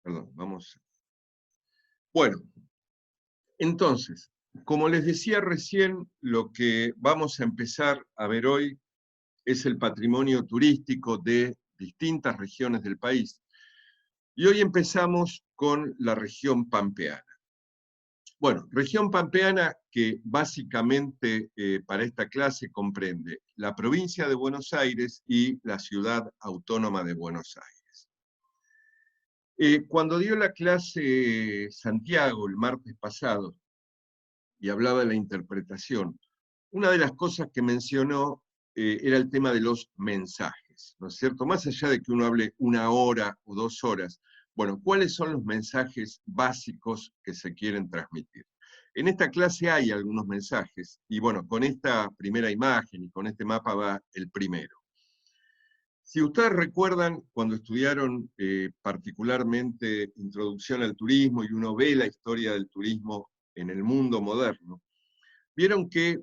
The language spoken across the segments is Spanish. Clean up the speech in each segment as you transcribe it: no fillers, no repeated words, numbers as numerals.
Perdón, vamos. Bueno, entonces, como les decía recién, lo que vamos a empezar a ver hoy es el patrimonio turístico de distintas regiones del país. Y hoy empezamos con la región pampeana. Bueno, región pampeana que básicamente para esta clase comprende la provincia de Buenos Aires y la ciudad autónoma de Buenos Aires. Cuando dio la clase Santiago el martes pasado y hablaba de la interpretación, una de las cosas que mencionó era el tema de los mensajes, ¿no es cierto? Más allá de que uno hable 1 hora o 2 horas, bueno, ¿cuáles son los mensajes básicos que se quieren transmitir? En esta clase hay algunos mensajes, y bueno, con esta primera imagen y con este mapa va el primero. Si ustedes recuerdan, cuando estudiaron particularmente Introducción al Turismo y uno ve la historia del turismo en el mundo moderno, vieron que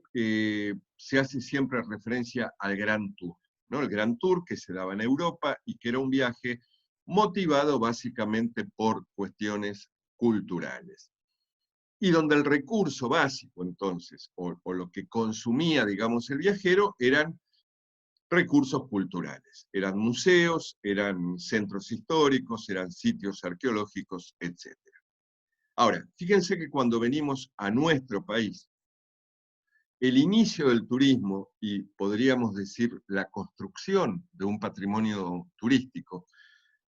se hace siempre referencia al Gran Tour, ¿no? El Gran Tour que se daba en Europa y que era un viaje motivado básicamente por cuestiones culturales. Y donde el recurso básico, entonces, o lo que consumía, digamos, el viajero, eran recursos culturales. Eran museos, eran centros históricos, eran sitios arqueológicos, etc. Ahora, fíjense que cuando venimos a nuestro país, el inicio del turismo y podríamos decir la construcción de un patrimonio turístico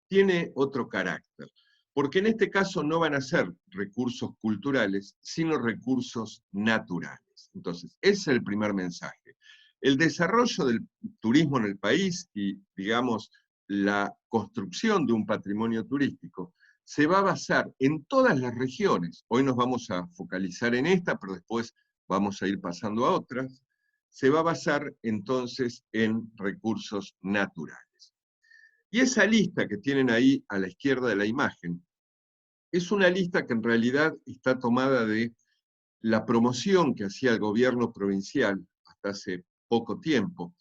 tiene otro carácter, porque en este caso no van a ser recursos culturales, sino recursos naturales. Entonces, ese es el primer mensaje. El desarrollo del turismo en el país y, digamos, la construcción de un patrimonio turístico se va a basar en todas las regiones. Hoy nos vamos a focalizar en esta, pero después vamos a ir pasando a otras. Se va a basar entonces en recursos naturales. Y esa lista que tienen ahí a la izquierda de la imagen es una lista que en realidad está tomada de la promoción que hacía el gobierno provincial hasta hace poco tiempo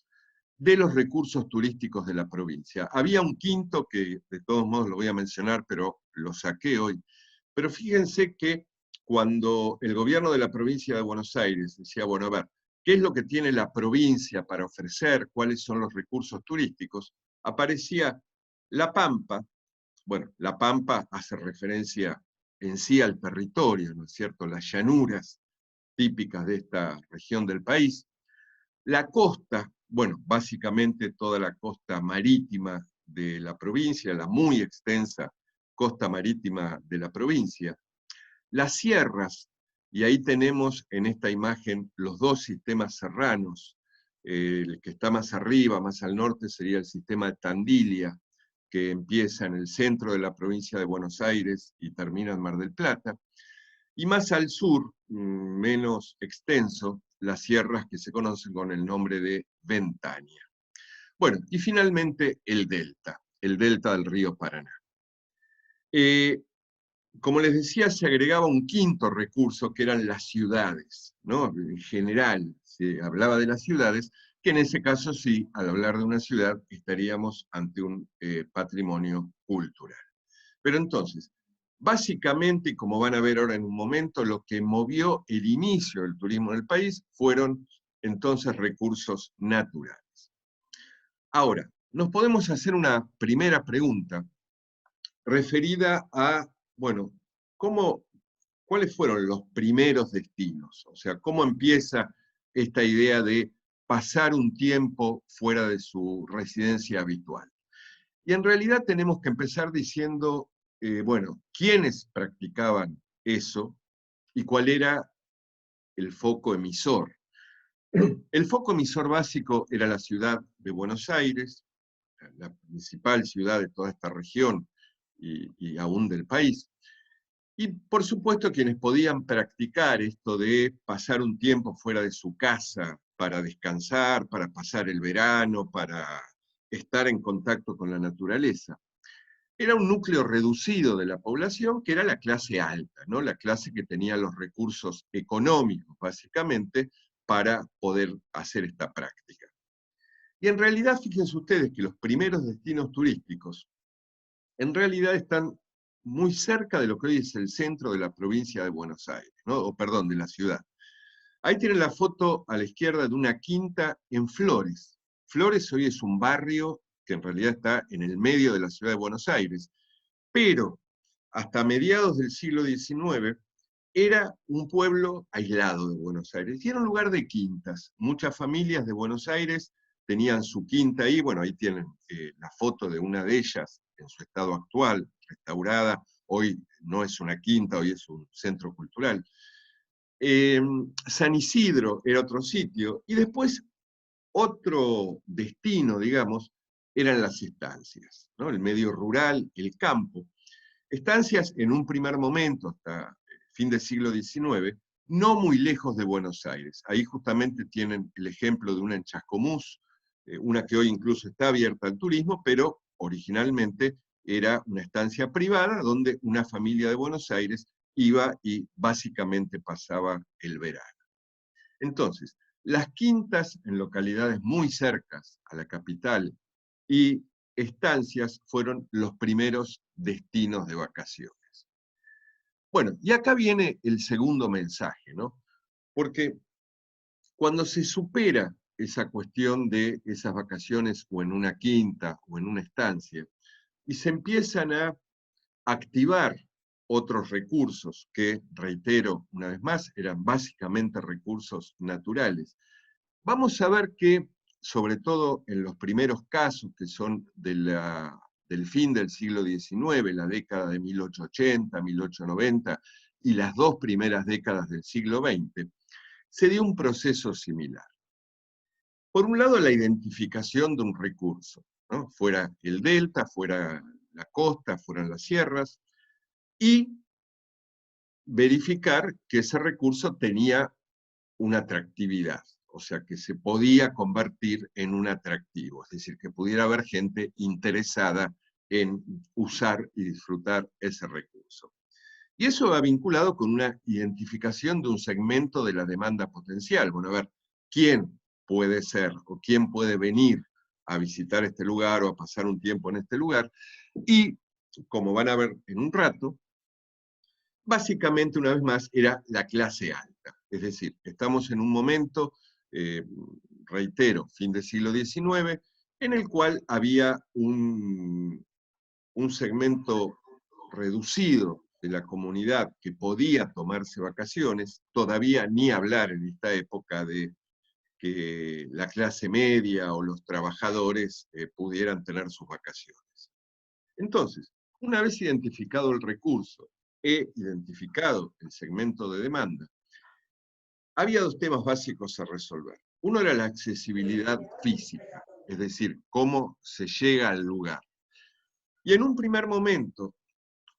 de los recursos turísticos de la provincia. Había un quinto que de todos modos lo voy a mencionar, pero lo saqué hoy. Pero fíjense que cuando el gobierno de la provincia de Buenos Aires decía, bueno, a ver, ¿qué es lo que tiene la provincia para ofrecer? ¿Cuáles son los recursos turísticos? Aparecía La Pampa. Bueno, La Pampa hace referencia en sí al territorio, ¿no es cierto? Las llanuras típicas de esta región del país. La costa, bueno, básicamente toda la costa marítima de la provincia, la muy extensa costa marítima de la provincia. Las sierras, y ahí tenemos en esta imagen los dos sistemas serranos. El que está más arriba, más al norte, sería el sistema de Tandilia, que empieza en el centro de la provincia de Buenos Aires y termina en Mar del Plata. Y más al sur, menos extenso, las sierras que se conocen con el nombre de Ventania. Bueno, y finalmente el delta del río Paraná. Como les decía, se agregaba un quinto recurso que eran las ciudades, ¿no? En general se hablaba de las ciudades, que en ese caso sí, al hablar de una ciudad, estaríamos ante un patrimonio cultural. Pero entonces, básicamente, y como van a ver ahora en un momento, lo que movió el inicio del turismo en el país fueron entonces recursos naturales. Ahora, nos podemos hacer una primera pregunta referida a, bueno, ¿cuáles fueron los primeros destinos? O sea, ¿cómo empieza esta idea de pasar un tiempo fuera de su residencia habitual? Y en realidad tenemos que empezar diciendo, bueno, quiénes practicaban eso y cuál era el foco emisor. El foco emisor básico era la ciudad de Buenos Aires, la principal ciudad de toda esta región y aún del país. Y por supuesto quienes podían practicar esto de pasar un tiempo fuera de su casa para descansar, para pasar el verano, para estar en contacto con la naturaleza. Era un núcleo reducido de la población que era la clase alta, ¿no? La clase que tenía los recursos económicos, básicamente, para poder hacer esta práctica. Y en realidad, fíjense ustedes que los primeros destinos turísticos, en realidad están muy cerca de lo que hoy es el centro de la provincia de Buenos Aires, ¿no? O perdón, de la ciudad. Ahí tienen la foto a la izquierda de una quinta en Flores. Flores hoy es un barrio que en realidad está en el medio de la ciudad de Buenos Aires, pero hasta mediados del siglo XIX era un pueblo aislado de Buenos Aires y era un lugar de quintas. Muchas familias de Buenos Aires tenían su quinta ahí, bueno, ahí tienen la foto de una de ellas en su estado actual, restaurada. Hoy no es una quinta, hoy es un centro cultural. San Isidro era otro sitio, y después otro destino, digamos, eran las estancias, ¿no? El medio rural, el campo. Estancias en un primer momento, hasta fin del siglo XIX, no muy lejos de Buenos Aires. Ahí justamente tienen el ejemplo de una en Chascomús, una que hoy incluso está abierta al turismo, pero originalmente era una estancia privada donde una familia de Buenos Aires iba y básicamente pasaba el verano. Entonces, las quintas en localidades muy cercas a la capital y estancias fueron los primeros destinos de vacaciones. Bueno, y acá viene el segundo mensaje, ¿no? Porque cuando se supera esa cuestión de esas vacaciones o en una quinta o en una estancia, y se empiezan a activar otros recursos que, reitero una vez más, eran básicamente recursos naturales, vamos a ver que, sobre todo en los primeros casos, que son del fin del siglo XIX, la década de 1880, 1890, y las dos primeras décadas del siglo XX, se dio un proceso similar. Por un lado, la identificación de un recurso, ¿no? Fuera el delta, fuera la costa, fueran las sierras, y verificar que ese recurso tenía una atractividad, o sea, que se podía convertir en un atractivo, es decir, que pudiera haber gente interesada en usar y disfrutar ese recurso. Y eso va vinculado con una identificación de un segmento de la demanda potencial. Bueno, a ver, ¿quién puede ser o quién puede venir a visitar este lugar o a pasar un tiempo en este lugar? Y, como van a ver en un rato, básicamente, una vez más, era la clase alta. Es decir, estamos en un momento, reitero, fin del siglo XIX, en el cual había un segmento reducido de la comunidad que podía tomarse vacaciones, todavía ni hablar en esta época de que la clase media o los trabajadores pudieran tener sus vacaciones. Entonces, una vez identificado el recurso e identificado el segmento de demanda, había dos temas básicos a resolver. Uno era la accesibilidad física, es decir, cómo se llega al lugar. Y en un primer momento,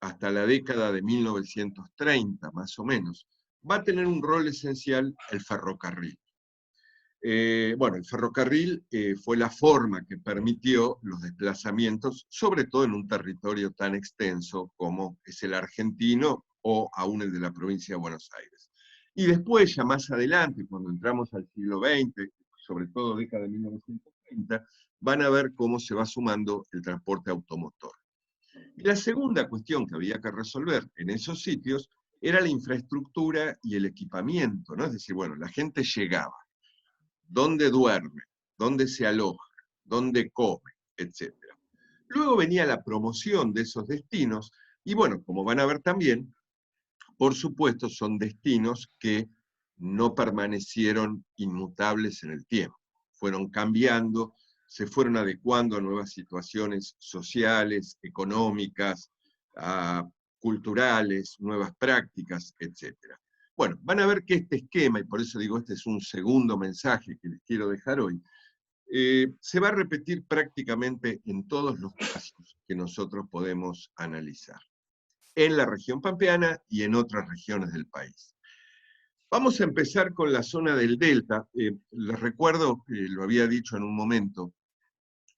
hasta la década de 1930 más o menos, va a tener un rol esencial el ferrocarril. Bueno, el ferrocarril fue la forma que permitió los desplazamientos, sobre todo en un territorio tan extenso como es el argentino o aún el de la provincia de Buenos Aires. Y después, ya más adelante, cuando entramos al siglo XX, sobre todo década de 1930, van a ver cómo se va sumando el transporte automotor. Y la segunda cuestión que había que resolver en esos sitios era la infraestructura y el equipamiento, ¿no? Es decir, bueno, la gente llegaba, dónde duerme, dónde se aloja, dónde come, etc. Luego venía la promoción de esos destinos, y bueno, como van a ver también, por supuesto son destinos que no permanecieron inmutables en el tiempo, fueron cambiando, se fueron adecuando a nuevas situaciones sociales, económicas, culturales, nuevas prácticas, etc. Bueno, van a ver que este esquema, y por eso digo, este es un segundo mensaje que les quiero dejar hoy, se va a repetir prácticamente en todos los casos que nosotros podemos analizar, en la región pampeana y en otras regiones del país. Vamos a empezar con la zona del Delta. Les recuerdo, lo había dicho en un momento,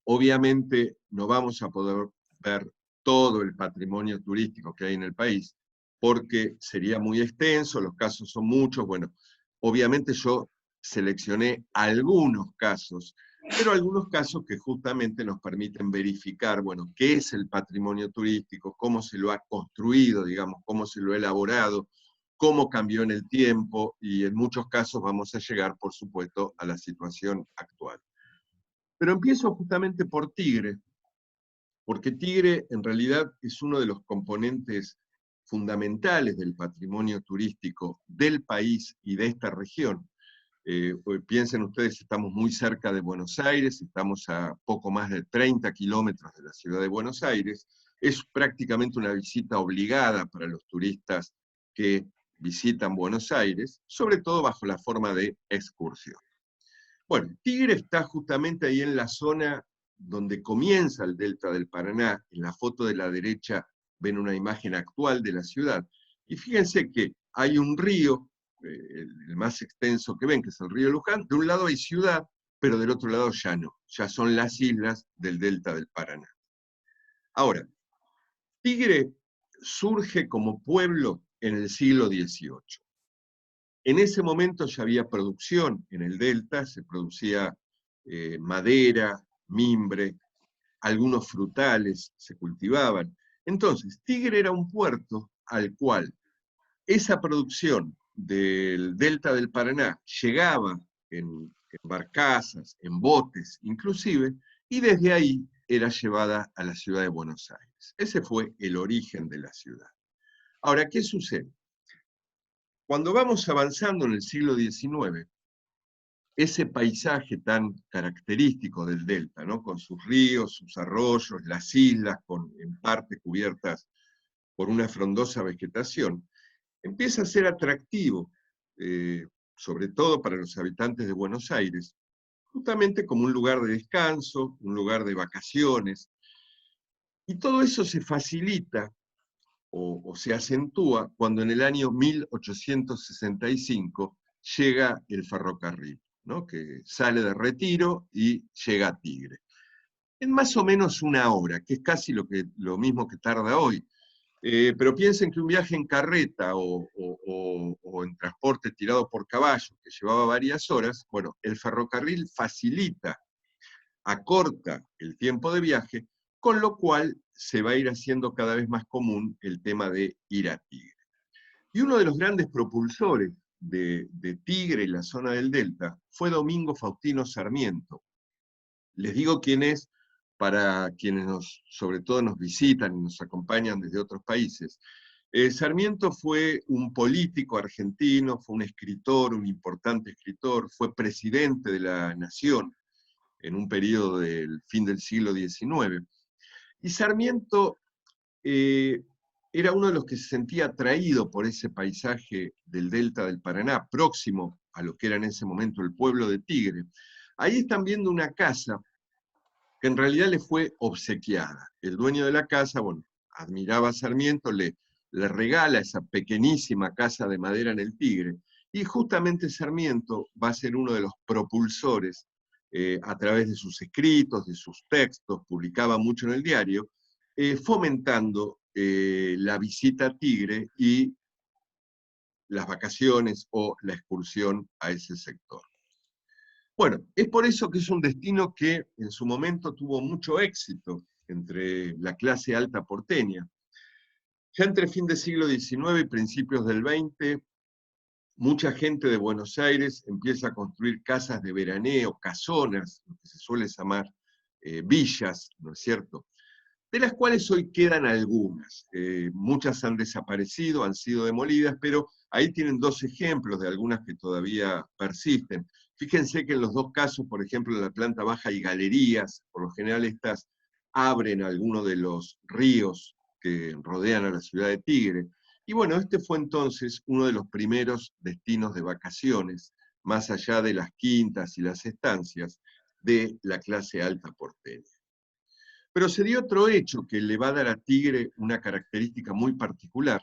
obviamente no vamos a poder ver todo el patrimonio turístico que hay en el país, porque sería muy extenso, los casos son muchos. Bueno, obviamente yo seleccioné algunos casos pero algunos casos que justamente nos permiten verificar, bueno, qué es el patrimonio turístico, cómo se lo ha construido, digamos, cómo se lo ha elaborado, cómo cambió en el tiempo, y en muchos casos vamos a llegar, por supuesto, a la situación actual. Pero empiezo justamente por Tigre, porque Tigre en realidad es uno de los componentes fundamentales del patrimonio turístico del país y de esta región. Piensen ustedes, estamos muy cerca de Buenos Aires, estamos a poco más de 30 kilómetros de la ciudad de Buenos Aires, es prácticamente una visita obligada para los turistas que visitan Buenos Aires, sobre todo bajo la forma de excursión. Bueno, Tigre está justamente ahí en la zona donde comienza el delta del Paraná. En la foto de la derecha ven una imagen actual de la ciudad. Y fíjense que hay un río, el más extenso que ven, que es el río Luján. De un lado hay ciudad, pero del otro lado ya no. Ya son las islas del delta del Paraná. Ahora, Tigre surge como pueblo en el siglo XVIII. En ese momento ya había producción en el delta, se producía madera, mimbre, algunos frutales se cultivaban. Entonces, Tigre era un puerto al cual esa producción del delta del Paraná llegaba en barcazas, en botes inclusive, y desde ahí era llevada a la ciudad de Buenos Aires. Ese fue el origen de la ciudad. Ahora, ¿qué sucede? Cuando vamos avanzando en el siglo XIX, ese paisaje tan característico del delta, ¿no? Con sus ríos, sus arroyos, las islas, en parte cubiertas por una frondosa vegetación, empieza a ser atractivo, sobre todo para los habitantes de Buenos Aires, justamente como un lugar de descanso, un lugar de vacaciones, y todo eso se facilita o se acentúa cuando en el año 1865 llega el ferrocarril, ¿no? Que sale de Retiro y llega a Tigre. En más o menos una hora, que es casi lo mismo que tarda hoy. Pero piensen que un viaje en carreta o en transporte tirado por caballo, que llevaba varias horas, bueno, el ferrocarril facilita, acorta el tiempo de viaje, con lo cual se va a ir haciendo cada vez más común el tema de ir a Tigre. Y uno de los grandes propulsores de Tigre y la zona del Delta fue Domingo Faustino Sarmiento. Les digo quién es para quienes sobre todo nos visitan y nos acompañan desde otros países. Sarmiento fue un político argentino, fue un escritor, un importante escritor, fue presidente de la Nación en un periodo del fin del siglo XIX. Y Sarmiento era uno de los que se sentía atraído por ese paisaje del delta del Paraná, próximo a lo que era en ese momento el pueblo de Tigre. Ahí están viendo una casa que en realidad le fue obsequiada. El dueño de la casa, bueno, admiraba a Sarmiento, le regala esa pequeñísima casa de madera en el Tigre, y justamente Sarmiento va a ser uno de los propulsores a través de sus escritos, de sus textos, publicaba mucho en el diario, fomentando la visita a Tigre y las vacaciones o la excursión a ese sector. Bueno, es por eso que es un destino que en su momento tuvo mucho éxito entre la clase alta porteña. Ya entre fin del siglo XIX y principios del XX, mucha gente de Buenos Aires empieza a construir casas de veraneo, casonas, lo que se suele llamar villas, ¿no es cierto?, de las cuales hoy quedan algunas. Muchas han desaparecido, han sido demolidas, pero ahí tienen dos ejemplos de algunas que todavía persisten. Fíjense que en los dos casos, por ejemplo, en la planta baja hay galerías, por lo general estas abren algunos de los ríos que rodean a la ciudad de Tigre. Y bueno, este fue entonces uno de los primeros destinos de vacaciones, más allá de las quintas y las estancias, de la clase alta porteña. Pero se dio otro hecho que le va a dar a Tigre una característica muy particular,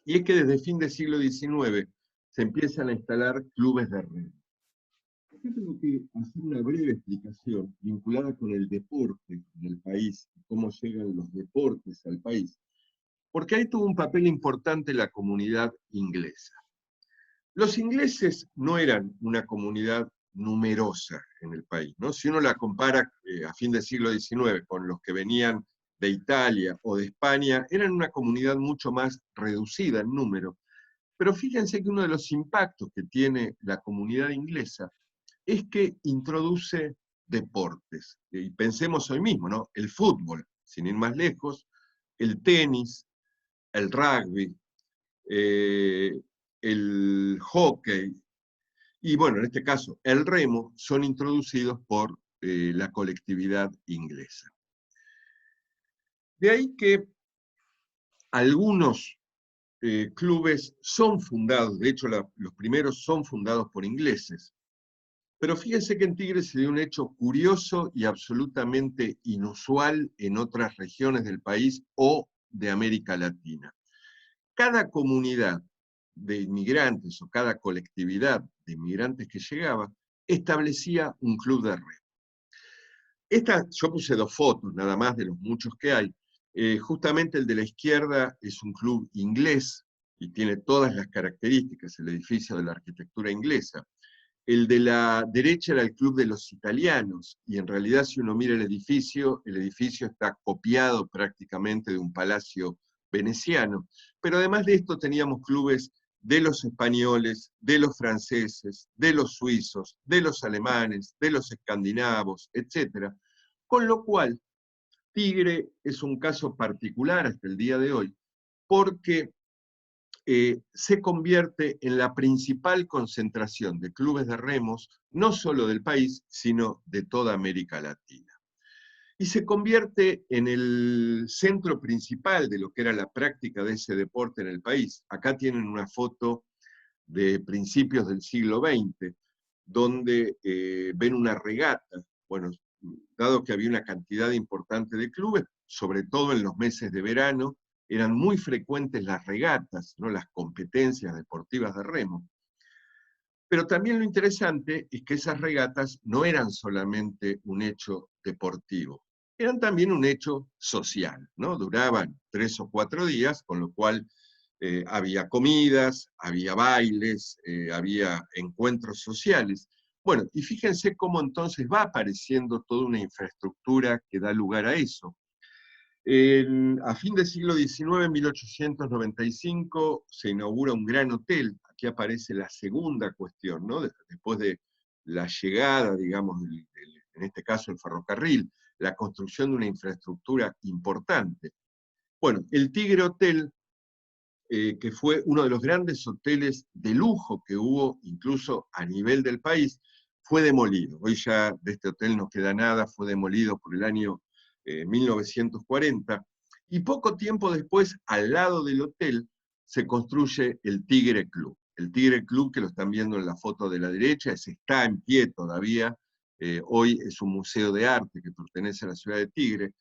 y es que desde fin del siglo XIX se empiezan a instalar clubes de remo. Yo tengo que hacer una breve explicación vinculada con el deporte del país, cómo llegan los deportes al país, porque ahí tuvo un papel importante la comunidad inglesa. Los ingleses no eran una comunidad numerosa en el país, ¿no? Si uno la compara a fin del siglo XIX con los que venían de Italia o de España, eran una comunidad mucho más reducida en número. Pero fíjense que uno de los impactos que tiene la comunidad inglesa es que introduce deportes. Y pensemos hoy mismo, ¿no? El fútbol, sin ir más lejos, el tenis, el rugby, eh, el hockey, y bueno, en este caso, el remo, son introducidos por la colectividad inglesa. De ahí que algunos clubes son fundados, de hecho los primeros son fundados por ingleses, pero fíjense que en Tigre se dio un hecho curioso y absolutamente inusual en otras regiones del país o de América Latina. Cada comunidad de inmigrantes o cada colectividad de inmigrantes que llegaba establecía un club de remo. Yo puse 2 fotos nada más de los muchos que hay. Justamente el de la izquierda es un club inglés y tiene todas las características, el edificio de la arquitectura inglesa. El de la derecha era el club de los italianos, y en realidad si uno mira el edificio está copiado prácticamente de un palacio veneciano. Pero además de esto teníamos clubes de los españoles, de los franceses, de los suizos, de los alemanes, de los escandinavos, etc. Con lo cual, Tigre es un caso particular hasta el día de hoy, porque se convierte en la principal concentración de clubes de remos, no solo del país, sino de toda América Latina. Y se convierte en el centro principal de lo que era la práctica de ese deporte en el país. Acá tienen una foto de principios del siglo XX, donde ven una regata. Bueno, dado que había una cantidad importante de clubes, sobre todo en los meses de verano, eran muy frecuentes las regatas, ¿no? Las competencias deportivas de remo. Pero también lo interesante es que esas regatas no eran solamente un hecho deportivo, eran también un hecho social, ¿no? Duraban 3 o 4 días, con lo cual había comidas, había bailes, había encuentros sociales. Bueno, y fíjense cómo entonces va apareciendo toda una infraestructura que da lugar a eso. A fin del siglo XIX, en 1895, se inaugura un gran hotel. Aquí aparece la segunda cuestión, ¿no? Después de la llegada, digamos, en este caso el ferrocarril, la construcción de una infraestructura importante. Bueno, el Tigre Hotel, que fue uno de los grandes hoteles de lujo que hubo incluso a nivel del país, fue demolido. Hoy ya de este hotel no queda nada, fue demolido por el año 1940, y poco tiempo después, al lado del hotel, se construye el Tigre Club. El Tigre Club, que lo están viendo en la foto de la derecha, está en pie todavía, hoy es un museo de arte que pertenece a la ciudad de Tigre,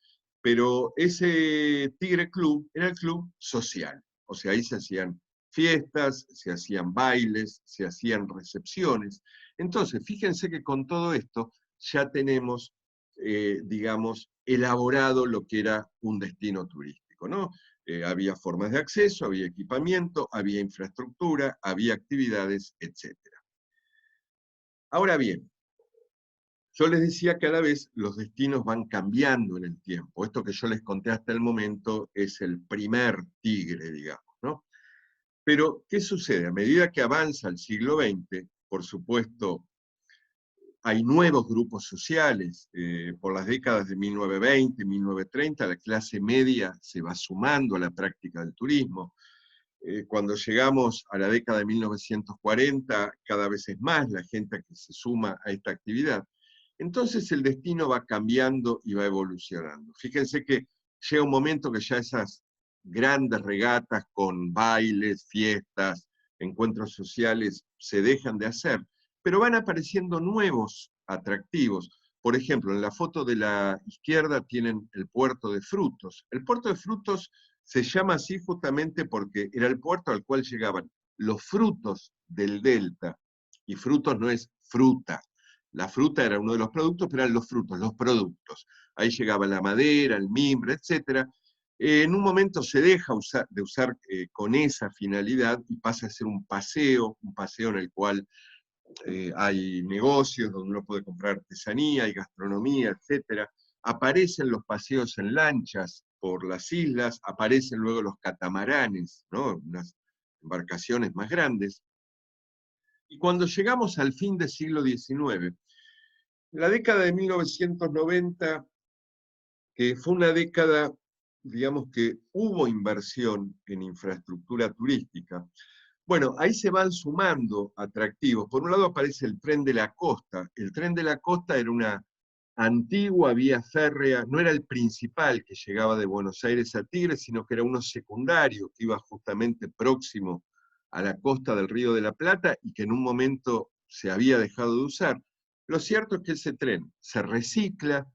pero ese Tigre Club era el club social. O sea, ahí se hacían fiestas, se hacían bailes, se hacían recepciones. Entonces, fíjense que con todo esto ya tenemos, digamos, elaborado lo que era un destino turístico, ¿no? Había formas de acceso, había equipamiento, había infraestructura, había actividades, etc. Ahora bien, yo les decía que a la vez los destinos van cambiando en el tiempo. Esto que yo les conté hasta el momento es el primer Tigre, digamos, ¿no? Pero, ¿qué sucede? A medida que avanza el siglo XX, por supuesto, hay nuevos grupos sociales. Por las décadas de 1920, 1930, la clase media se va sumando a la práctica del turismo. Cuando llegamos a la década de 1940, cada vez es más la gente que se suma a esta actividad. Entonces el destino va cambiando y va evolucionando. Fíjense que llega un momento que ya esas grandes regatas con bailes, fiestas, encuentros sociales se dejan de hacer, pero van apareciendo nuevos atractivos. Por ejemplo, en la foto de la izquierda tienen el puerto de Frutos. El puerto de Frutos se llama así justamente porque era el puerto al cual llegaban los frutos del delta, y frutos no es fruta. La fruta era uno de los productos, pero eran los frutos, los productos. Ahí llegaba la madera, el mimbre, etc. En un momento se deja de usar con esa finalidad y pasa a ser un paseo en el cual hay negocios donde uno puede comprar artesanía, hay gastronomía, etc. Aparecen los paseos en lanchas por las islas, aparecen luego los catamaranes, ¿no? Unas embarcaciones más grandes. Y cuando llegamos al fin del siglo XIX, la década de 1990, que fue una década, digamos que hubo inversión en infraestructura turística, bueno, ahí se van sumando atractivos. Por un lado aparece el tren de la costa. El tren de la costa era una antigua vía férrea, no era el principal que llegaba de Buenos Aires a Tigre, sino que era uno secundario que iba justamente próximo a la costa del Río de la Plata y que en un momento se había dejado de usar. Lo cierto es que ese tren se recicla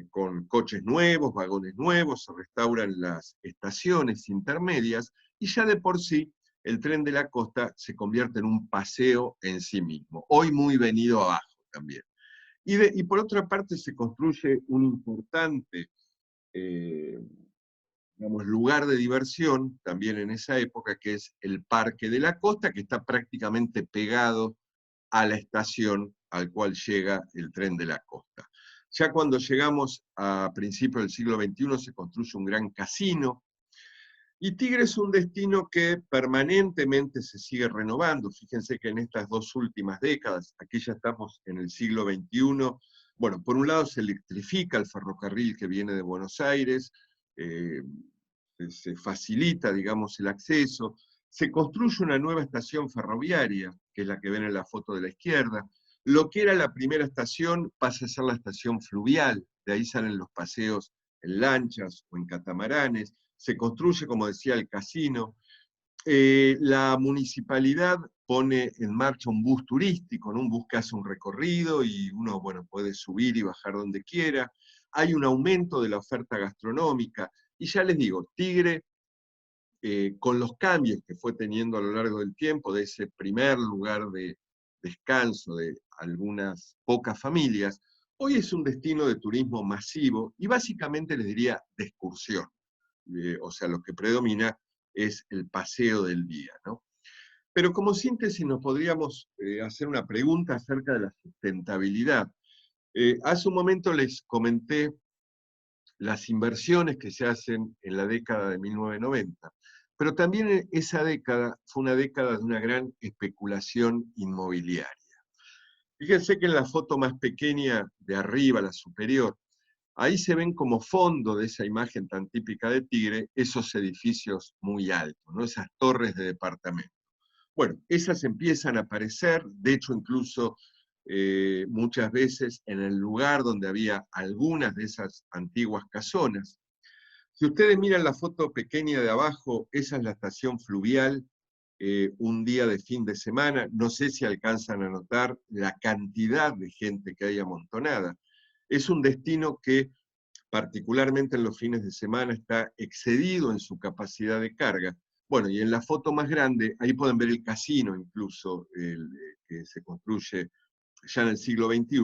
con coches nuevos, vagones nuevos, se restauran las estaciones intermedias y ya de por sí el tren de la costa se convierte en un paseo en sí mismo, hoy muy venido abajo también. Y por otra parte se construye un importante eh, digamos, lugar de diversión también en esa época, que es el Parque de la Costa, que está prácticamente pegado a la estación al cual llega el tren de la costa. Ya cuando llegamos a principios del siglo XXI se construye un gran casino, y Tigre es un destino que permanentemente se sigue renovando. Fíjense que en estas dos últimas décadas, aquí ya estamos en el siglo XXI, bueno, por un lado se electrifica el ferrocarril que viene de Buenos Aires, eh, se facilita, digamos, el acceso, se construye una nueva estación ferroviaria, que es la que ven en la foto de la izquierda. Lo que era la primera estación pasa a ser la estación fluvial, de ahí salen los paseos en lanchas o en catamaranes, se construye, como decía, el casino. La municipalidad pone en marcha un bus turístico, ¿no? Un bus que hace un recorrido y uno, bueno, puede subir y bajar donde quiera. Hay un aumento de la oferta gastronómica. Y ya les digo, Tigre, con los cambios que fue teniendo a lo largo del tiempo, de ese primer lugar de descanso de algunas pocas familias, hoy es un destino de turismo masivo y básicamente les diría de excursión. O sea, lo que predomina es el paseo del día, ¿no? Pero como síntesis nos podríamos hacer una pregunta acerca de la sustentabilidad. Hace un momento les comenté las inversiones que se hacen en la década de 1990, pero también esa década fue una década de una gran especulación inmobiliaria. Fíjense que en la foto más pequeña de arriba, la superior, ahí se ven como fondo de esa imagen tan típica de Tigre, esos edificios muy altos, ¿no? Esas torres de departamento. Bueno, esas empiezan a aparecer, de hecho incluso muchas veces en el lugar donde había algunas de esas antiguas casonas. Si ustedes miran la foto pequeña de abajo, esa es la estación fluvial, un día de fin de semana, no sé si alcanzan a notar la cantidad de gente que hay amontonada. Es un destino que particularmente en los fines de semana está excedido en su capacidad de carga. Bueno, y en la foto más grande, ahí pueden ver el casino incluso, que se construye ya en el siglo XXI,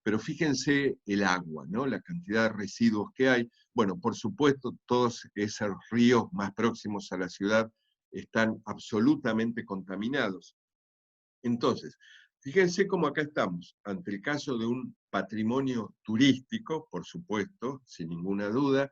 pero fíjense el agua, ¿no? La cantidad de residuos que hay. Bueno, por supuesto, todos esos ríos más próximos a la ciudad están absolutamente contaminados. Entonces, fíjense cómo acá estamos, ante el caso de un patrimonio turístico, por supuesto, sin ninguna duda.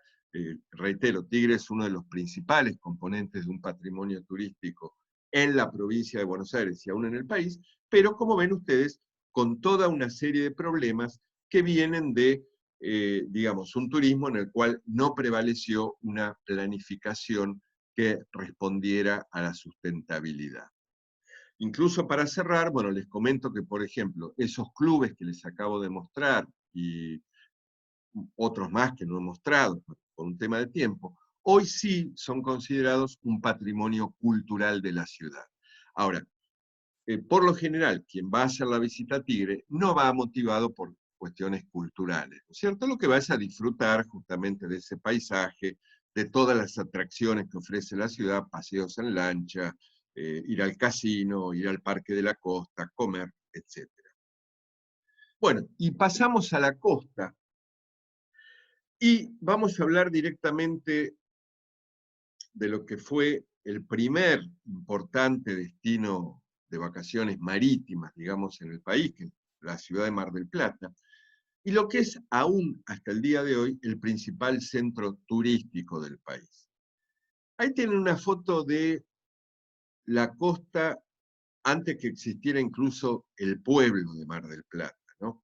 Reitero, Tigre es uno de los principales componentes de un patrimonio turístico en la provincia de Buenos Aires y aún en el país, pero como ven ustedes, con toda una serie de problemas que vienen de, digamos, un turismo en el cual no prevaleció una planificación que respondiera a la sustentabilidad. Incluso para cerrar, bueno, les comento que, por ejemplo, esos clubes que les acabo de mostrar y otros más que no he mostrado por un tema de tiempo, hoy sí son considerados un patrimonio cultural de la ciudad. Ahora, por lo general, quien va a hacer la visita a Tigre no va motivado por cuestiones culturales, ¿no es cierto? Lo que va es a disfrutar justamente de ese paisaje, de todas las atracciones que ofrece la ciudad, paseos en lancha, ir al casino, ir al Parque de la Costa, comer, etc. Bueno, y pasamos a la costa, y vamos a hablar directamente de lo que fue el primer importante destino de vacaciones marítimas, digamos, en el país, que es la ciudad de Mar del Plata, y lo que es aún hasta el día de hoy el principal centro turístico del país. Ahí tienen una foto de la costa antes que existiera incluso el pueblo de Mar del Plata, ¿no?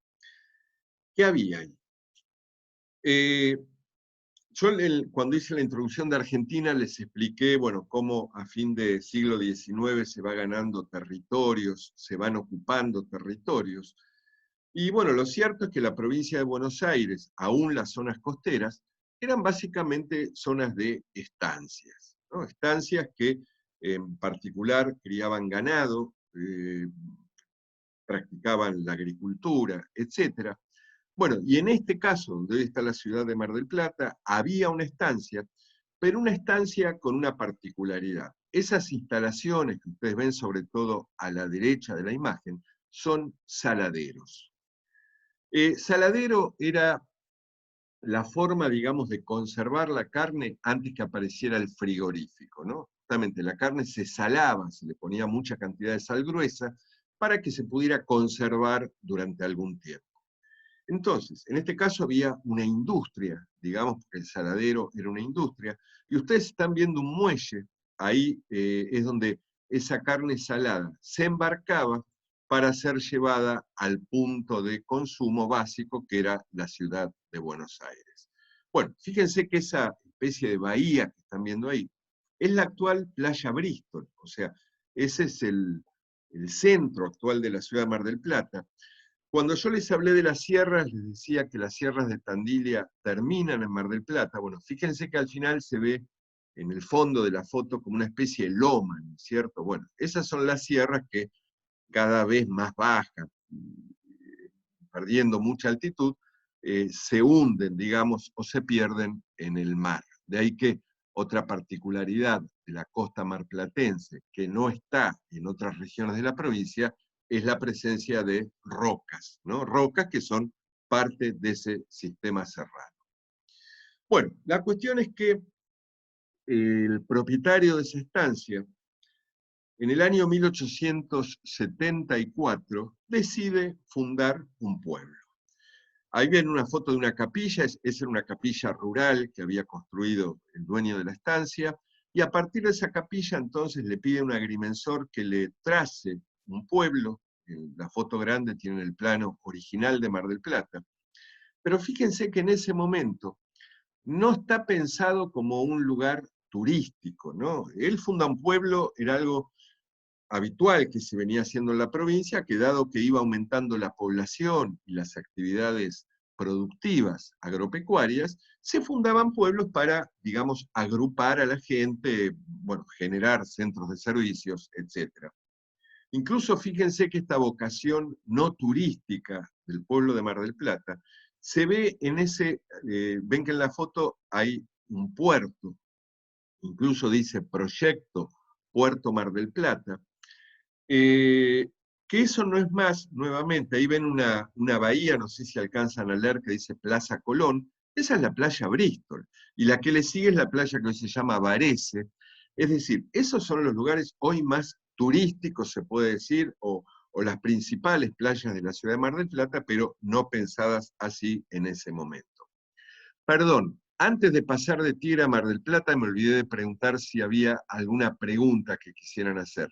¿Qué había ahí? Yo cuando hice la introducción de Argentina les expliqué, bueno, cómo a fin de siglo XIX se va ganando territorios, se van ocupando territorios. Y bueno, lo cierto es que la provincia de Buenos Aires, aún las zonas costeras, eran básicamente zonas de estancias, ¿no? Estancias que en particular criaban ganado, practicaban la agricultura, etc. Bueno, y en este caso, donde hoy está la ciudad de Mar del Plata, había una estancia, pero una estancia con una particularidad. Esas instalaciones que ustedes ven sobre todo a la derecha de la imagen, son saladeros. Saladero era la forma, digamos, de conservar la carne antes que apareciera el frigorífico, ¿no? Justamente la carne se salaba, se le ponía mucha cantidad de sal gruesa para que se pudiera conservar durante algún tiempo. Entonces, en este caso había una industria, digamos, porque el saladero era una industria, y ustedes están viendo un muelle, ahí es donde esa carne salada se embarcaba para ser llevada al punto de consumo básico que era la ciudad de Buenos Aires. Bueno, fíjense que esa especie de bahía que están viendo ahí es la actual Playa Bristol, o sea, ese es el centro actual de la ciudad de Mar del Plata. Cuando yo les hablé de las sierras, les decía que las sierras de Tandil terminan en Mar del Plata. Bueno, fíjense que al final se ve en el fondo de la foto como una especie de loma, ¿no es cierto? Bueno, esas son las sierras que cada vez más bajas, perdiendo mucha altitud, se hunden, digamos, o se pierden en el mar. De ahí que otra particularidad de la costa marplatense, que no está en otras regiones de la provincia, es la presencia de rocas, ¿no? Rocas que son parte de ese sistema serrano. Bueno, la cuestión es que el propietario de esa estancia, en el año 1874, decide fundar un pueblo. Ahí ven una foto de una capilla, esa era una capilla rural que había construido el dueño de la estancia, y a partir de esa capilla entonces le pide a un agrimensor que le trace un pueblo. La foto grande tiene el plano original de Mar del Plata, pero fíjense que en ese momento no está pensado como un lugar turístico, ¿no? Él funda un pueblo, era algo habitual que se venía haciendo en la provincia, que dado que iba aumentando la población y las actividades productivas agropecuarias, se fundaban pueblos para, digamos, agrupar a la gente, bueno, generar centros de servicios, etc. Incluso fíjense que esta vocación no turística del pueblo de Mar del Plata se ve en ese, ven que en la foto hay un puerto, incluso dice Proyecto Puerto Mar del Plata, que eso no es más, nuevamente, ahí ven una bahía, no sé si alcanzan a leer, que dice Plaza Colón, esa es la playa Bristol, y la que le sigue es la playa que hoy se llama Varese. Es decir, esos son los lugares hoy más turísticos, se puede decir, o las principales playas de la ciudad de Mar del Plata, pero no pensadas así en ese momento. Perdón, antes de pasar de Tigre a Mar del Plata, me olvidé de preguntar si había alguna pregunta que quisieran hacer.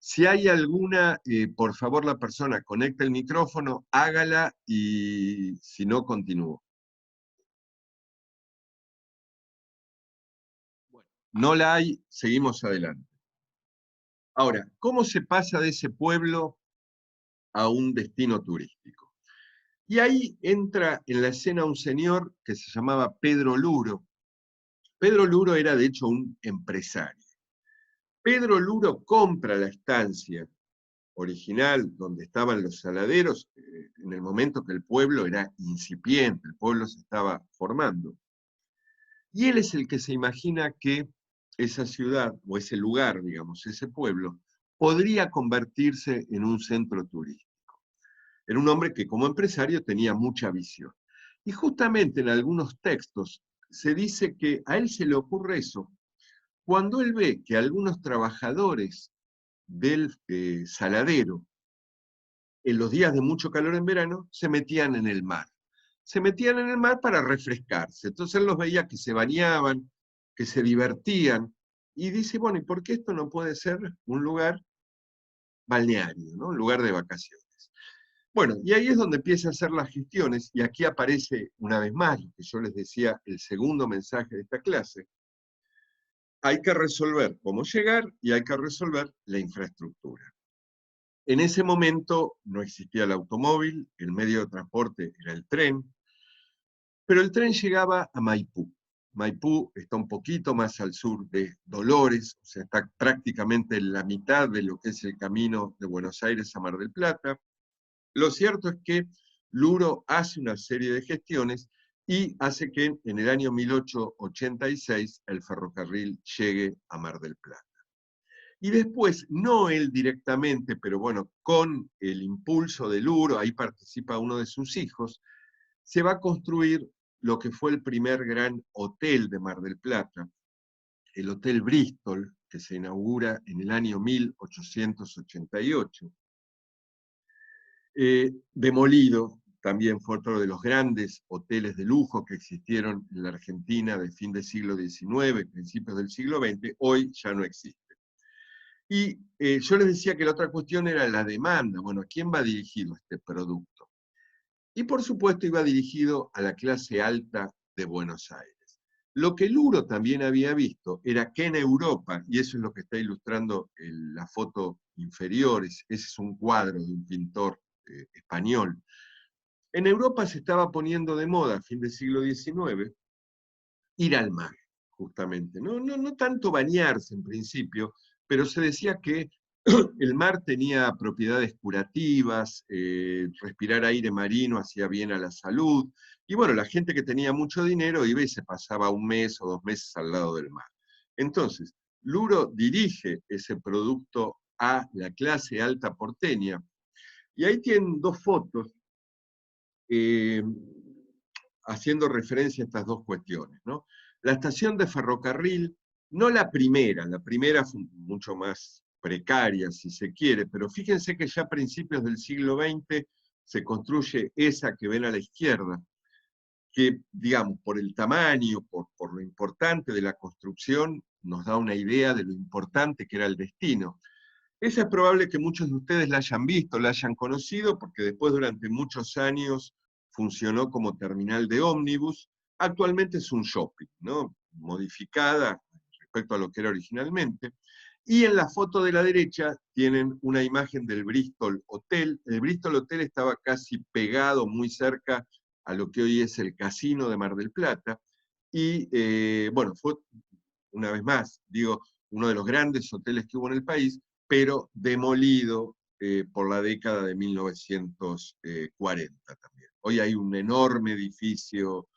Si hay alguna, por favor la persona conecta el micrófono, hágala y si no, continúo. Bueno, no la hay, seguimos adelante. Ahora, ¿cómo se pasa de ese pueblo a un destino turístico? Y ahí entra en la escena un señor que se llamaba Pedro Luro. Pedro Luro era de hecho un empresario. Pedro Luro compra la estancia original donde estaban los saladeros en el momento que el pueblo era incipiente, el pueblo se estaba formando. Y él es el que se imagina que esa ciudad, o ese lugar, digamos, ese pueblo, podría convertirse en un centro turístico. Era un hombre que como empresario tenía mucha visión. Y justamente en algunos textos se dice que a él se le ocurre eso cuando él ve que algunos trabajadores del saladero, en los días de mucho calor en verano, se metían en el mar. Se metían en el mar para refrescarse. Entonces él los veía que se bañaban, que se divertían, y dice, bueno, ¿y por qué esto no puede ser un lugar balneario, ¿no? Un lugar de vacaciones? Bueno, y ahí es donde empieza a hacer las gestiones, y aquí aparece una vez más lo que yo les decía, el segundo mensaje de esta clase. Hay que resolver cómo llegar y hay que resolver la infraestructura. En ese momento no existía el automóvil, el medio de transporte era el tren, pero el tren llegaba a Maipú. Maipú está un poquito más al sur de Dolores, o sea, está prácticamente en la mitad de lo que es el camino de Buenos Aires a Mar del Plata. Lo cierto es que Luro hace una serie de gestiones y hace que en el año 1886 el ferrocarril llegue a Mar del Plata. Y después, no él directamente, pero bueno, con el impulso de Luro, ahí participa uno de sus hijos, se va a construir lo que fue el primer gran hotel de Mar del Plata, el Hotel Bristol, que se inaugura en el año 1888. Demolido, también fue otro de los grandes hoteles de lujo que existieron en la Argentina de fin del siglo XIX, principios del siglo XX, hoy ya no existe. Y yo les decía que la otra cuestión era la demanda. Bueno, ¿a quién va dirigido este producto? Y por supuesto iba dirigido a la clase alta de Buenos Aires. Lo que Luro también había visto era que en Europa, y eso es lo que está ilustrando la foto inferior, ese es un cuadro de un pintor español, en Europa se estaba poniendo de moda a fin del siglo XIX ir al mar, justamente. No tanto bañarse en principio, pero se decía que el mar tenía propiedades curativas, respirar aire marino hacía bien a la salud, y bueno, la gente que tenía mucho dinero iba y se pasaba un mes o 2 meses al lado del mar. Entonces, Luro dirige ese producto a la clase alta porteña, y ahí tienen dos fotos eh, haciendo referencia a estas dos cuestiones, ¿no? La estación de ferrocarril, no la primera fue mucho más precaria, si se quiere, pero fíjense que ya a principios del siglo XX se construye esa que ven a la izquierda, que, digamos, por el tamaño, por lo importante de la construcción, nos da una idea de lo importante que era el destino. Esa es probable que muchos de ustedes la hayan visto, la hayan conocido, porque después durante muchos años funcionó como terminal de ómnibus. Actualmente es un shopping, ¿no? Modificada respecto a lo que era originalmente. Y en la foto de la derecha tienen una imagen del Bristol Hotel. El Bristol Hotel estaba casi pegado, muy cerca a lo que hoy es el Casino de Mar del Plata. Y bueno, fue, una vez más, digo, uno de los grandes hoteles que hubo en el país, pero demolido por la década de 1940 también. Hoy hay un enorme edificio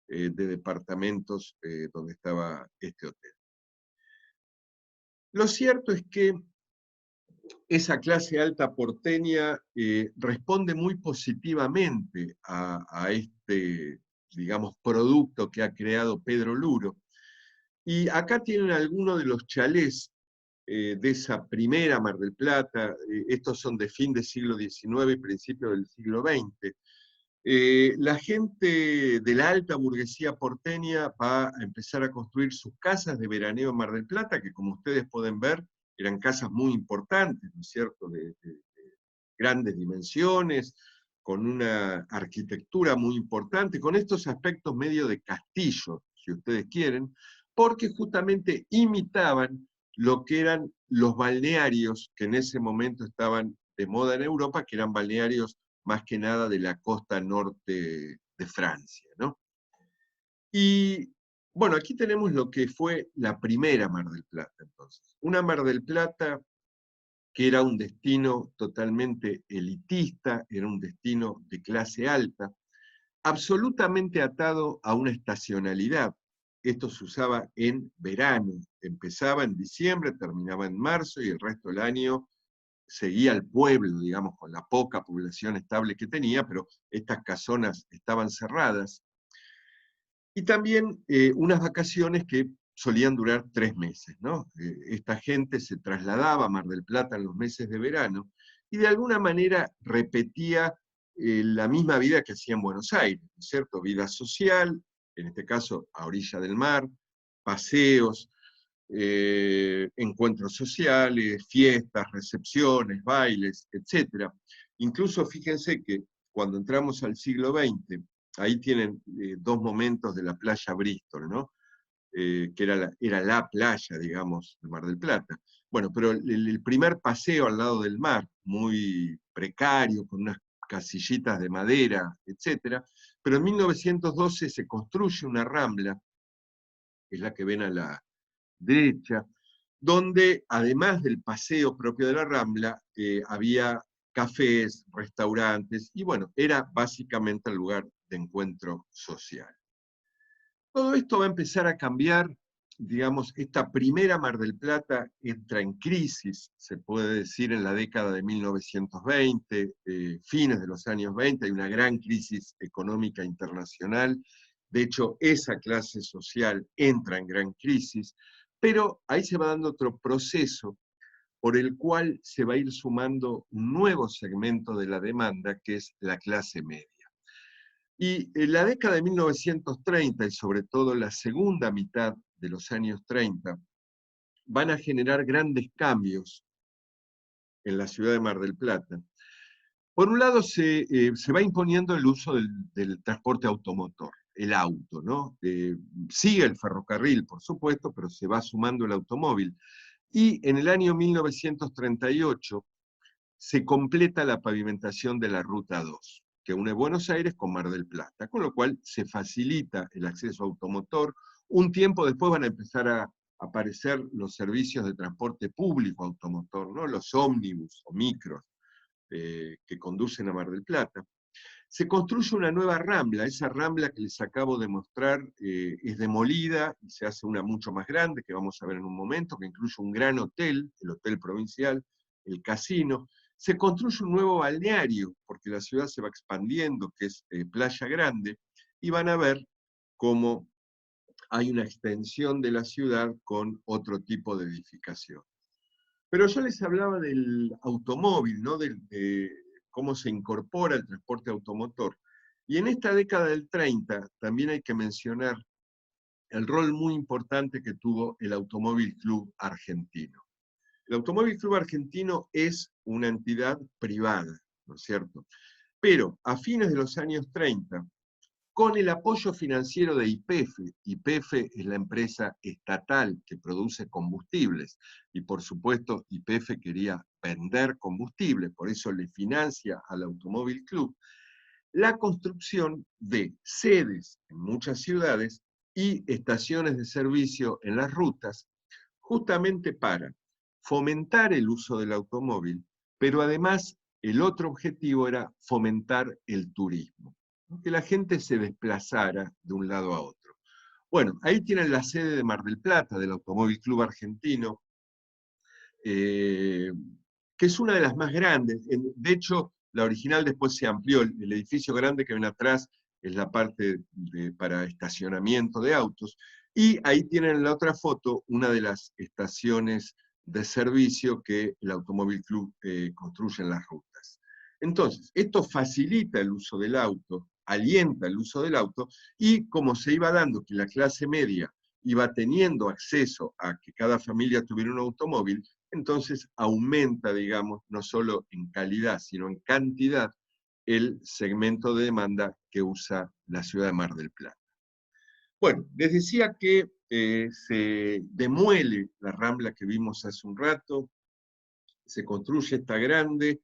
de departamentos donde estaba este hotel. Lo cierto es que esa clase alta porteña responde muy positivamente a este, digamos, producto que ha creado Pedro Luro. Y acá tienen algunos de los chalés de esa primera Mar del Plata, estos son de fin del siglo XIX y principio del siglo XX. La gente de la alta burguesía porteña va a empezar a construir sus casas de veraneo en Mar del Plata, que como ustedes pueden ver, eran casas muy importantes, ¿no es cierto?, de grandes dimensiones, con una arquitectura muy importante, con estos aspectos medio de castillo, si ustedes quieren, porque justamente imitaban lo que eran los balnearios que en ese momento estaban de moda en Europa, que eran balnearios más que nada de la costa norte de Francia, ¿no? Y bueno, aquí tenemos lo que fue la primera Mar del Plata, entonces. Una Mar del Plata que era un destino totalmente elitista, era un destino de clase alta, absolutamente atado a una estacionalidad. Esto se usaba en verano, empezaba en diciembre, terminaba en marzo y el resto del año seguía al pueblo, digamos, con la poca población estable que tenía, pero estas casonas estaban cerradas. Y también unas vacaciones que solían durar 3 meses, ¿no? Esta gente se trasladaba a Mar del Plata en los meses de verano, y de alguna manera repetía la misma vida que hacía en Buenos Aires, ¿no es cierto? Vida social, en este caso a orilla del mar, paseos, encuentros sociales, fiestas, recepciones, bailes, etc. Incluso fíjense que cuando entramos al siglo XX, ahí tienen dos momentos de la playa Bristol, ¿no? Que era la playa, digamos, de Mar del Plata. Bueno, pero el primer paseo al lado del mar, muy precario, con unas casillitas de madera, etc. Pero en 1912 se construye una rambla, que es la que ven a la derecha, donde además del paseo propio de la rambla, había cafés, restaurantes, y bueno, era básicamente el lugar de encuentro social. Todo esto va a empezar a cambiar, digamos, esta primera Mar del Plata entra en crisis, se puede decir, en la década de 1920, fines de los años 20, hay una gran crisis económica internacional, de hecho esa clase social entra en gran crisis, pero ahí se va dando otro proceso por el cual se va a ir sumando un nuevo segmento de la demanda, que es la clase media. Y en la década de 1930, y sobre todo la segunda mitad de los años 30, van a generar grandes cambios en la ciudad de Mar del Plata. Por un lado, se va imponiendo el uso del transporte automotor, el auto, ¿no? Sigue el ferrocarril, por supuesto, pero se va sumando el automóvil. Y en el año 1938 se completa la pavimentación de la Ruta 2, que une Buenos Aires con Mar del Plata, con lo cual se facilita el acceso automotor. Un tiempo después van a empezar a aparecer los servicios de transporte público automotor, ¿no? Los ómnibus o micros que conducen a Mar del Plata. Se construye una nueva rambla, esa rambla que les acabo de mostrar es demolida y se hace una mucho más grande, que vamos a ver en un momento, que incluye un gran hotel, el Hotel Provincial, el casino. Se construye un nuevo balneario, porque la ciudad se va expandiendo, que es Playa Grande, y van a ver cómo hay una extensión de la ciudad con otro tipo de edificación. Pero yo les hablaba del automóvil, ¿no? De cómo se incorpora el transporte automotor. Y en esta década del 30 también hay que mencionar el rol muy importante que tuvo el Automóvil Club Argentino. El Automóvil Club Argentino es una entidad privada, ¿no es cierto? Pero a fines de los años 30, con el apoyo financiero de YPF. YPF es la empresa estatal que produce combustibles, y por supuesto YPF quería vender combustible, por eso le financia al Automóvil Club, la construcción de sedes en muchas ciudades y estaciones de servicio en las rutas, justamente para fomentar el uso del automóvil, pero además el otro objetivo era fomentar el turismo, que la gente se desplazara de un lado a otro. Bueno, ahí tienen la sede de Mar del Plata, del Automóvil Club Argentino, que es una de las más grandes. De hecho, la original después se amplió. El edificio grande que ven atrás es la parte para estacionamiento de autos. Y ahí tienen en la otra foto una de las estaciones de servicio que el Automóvil Club construye en las rutas. Entonces, esto facilita el uso del auto, alienta el uso del auto, y como se iba dando que la clase media iba teniendo acceso a que cada familia tuviera un automóvil, entonces aumenta, digamos, no solo en calidad, sino en cantidad, el segmento de demanda que usa la ciudad de Mar del Plata. Bueno, les decía que se demuele la rambla que vimos hace un rato, se construye esta grande,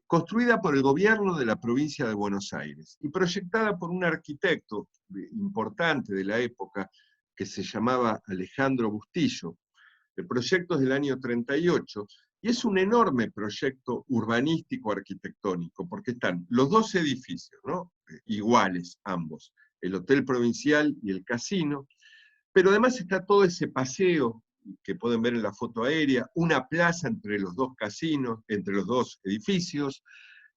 construida por el gobierno de la provincia de Buenos Aires y proyectada por un arquitecto importante de la época que se llamaba Alejandro Bustillo. El proyecto es del año 38 y es un enorme proyecto urbanístico arquitectónico, porque están los dos edificios, ¿no? Iguales ambos, el Hotel Provincial y el casino, pero además está todo ese paseo que pueden ver en la foto aérea, una plaza entre los dos casinos, entre los dos edificios,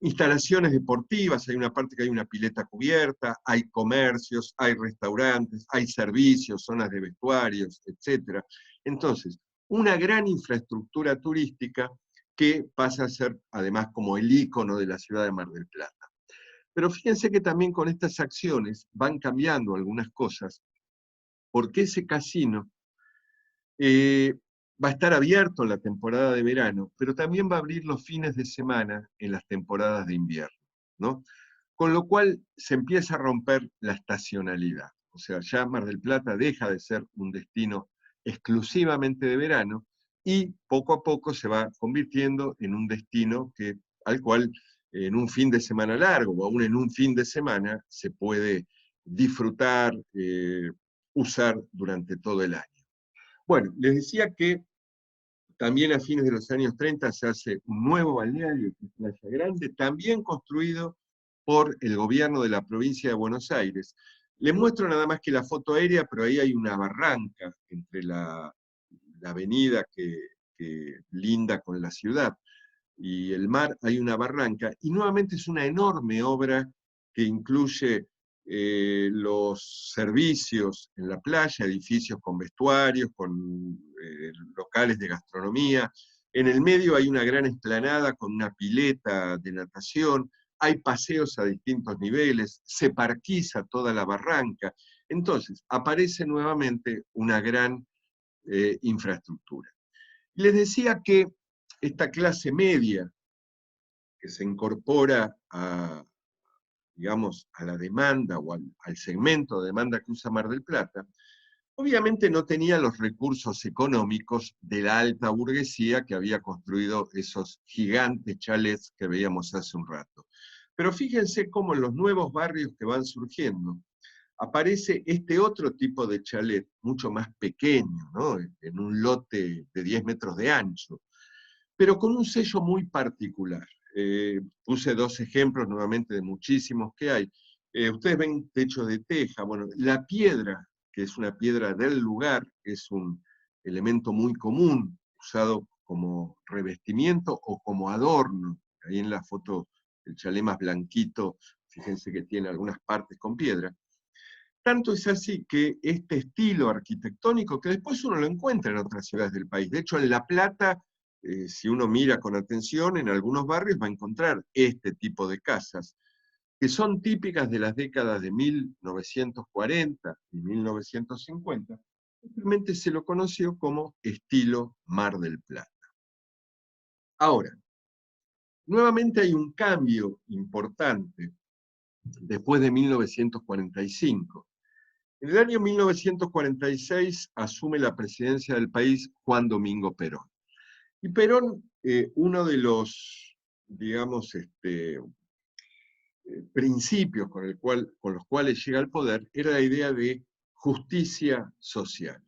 instalaciones deportivas, hay una parte que hay una pileta cubierta, hay comercios, hay restaurantes, hay servicios, zonas de vestuarios, etc. Entonces, una gran infraestructura turística que pasa a ser además como el ícono de la ciudad de Mar del Plata. Pero fíjense que también con estas acciones van cambiando algunas cosas, porque ese casino va a estar abierto en la temporada de verano, pero también va a abrir los fines de semana en las temporadas de invierno, ¿no? Con lo cual se empieza a romper la estacionalidad. O sea, ya Mar del Plata deja de ser un destino exclusivamente de verano y poco a poco se va convirtiendo en un destino al cual en un fin de semana largo o aún en un fin de semana se puede disfrutar, usar durante todo el año. Bueno, les decía que también a fines de los años 30 se hace un nuevo balneario, que es Playa Grande, también construido por el gobierno de la provincia de Buenos Aires. Les muestro nada más que la foto aérea, pero ahí hay una barranca entre la avenida que linda con la ciudad y el mar, hay una barranca, y nuevamente es una enorme obra que incluye los servicios en la playa, edificios con vestuarios, con locales de gastronomía. En el medio hay una gran explanada con una pileta de natación, hay paseos a distintos niveles, se parquiza toda la barranca. Entonces, aparece nuevamente una gran infraestructura. Les decía que esta clase media que se incorpora a, digamos, a la demanda o al segmento de demanda que usa Mar del Plata, obviamente no tenía los recursos económicos de la alta burguesía que había construido esos gigantes chalets que veíamos hace un rato. Pero fíjense cómo en los nuevos barrios que van surgiendo, aparece este otro tipo de chalet, mucho más pequeño, ¿no? En un lote de 10 metros de ancho, pero con un sello muy particular. Puse dos ejemplos nuevamente de muchísimos que hay. Ustedes ven techo de teja, bueno, la piedra, que es una piedra del lugar, es un elemento muy común, usado como revestimiento o como adorno. Ahí en la foto, el chalet más blanquito, fíjense que tiene algunas partes con piedra. Tanto es así que este estilo arquitectónico, que después uno lo encuentra en otras ciudades del país, de hecho en La Plata, si uno mira con atención, en algunos barrios va a encontrar este tipo de casas, que son típicas de las décadas de 1940 y 1950, simplemente se lo conoció como estilo Mar del Plata. Ahora, nuevamente hay un cambio importante después de 1945. En el año 1946 asume la presidencia del país Juan Domingo Perón. Y Perón, uno de los, digamos, principios con los cuales llega al poder era la idea de justicia social.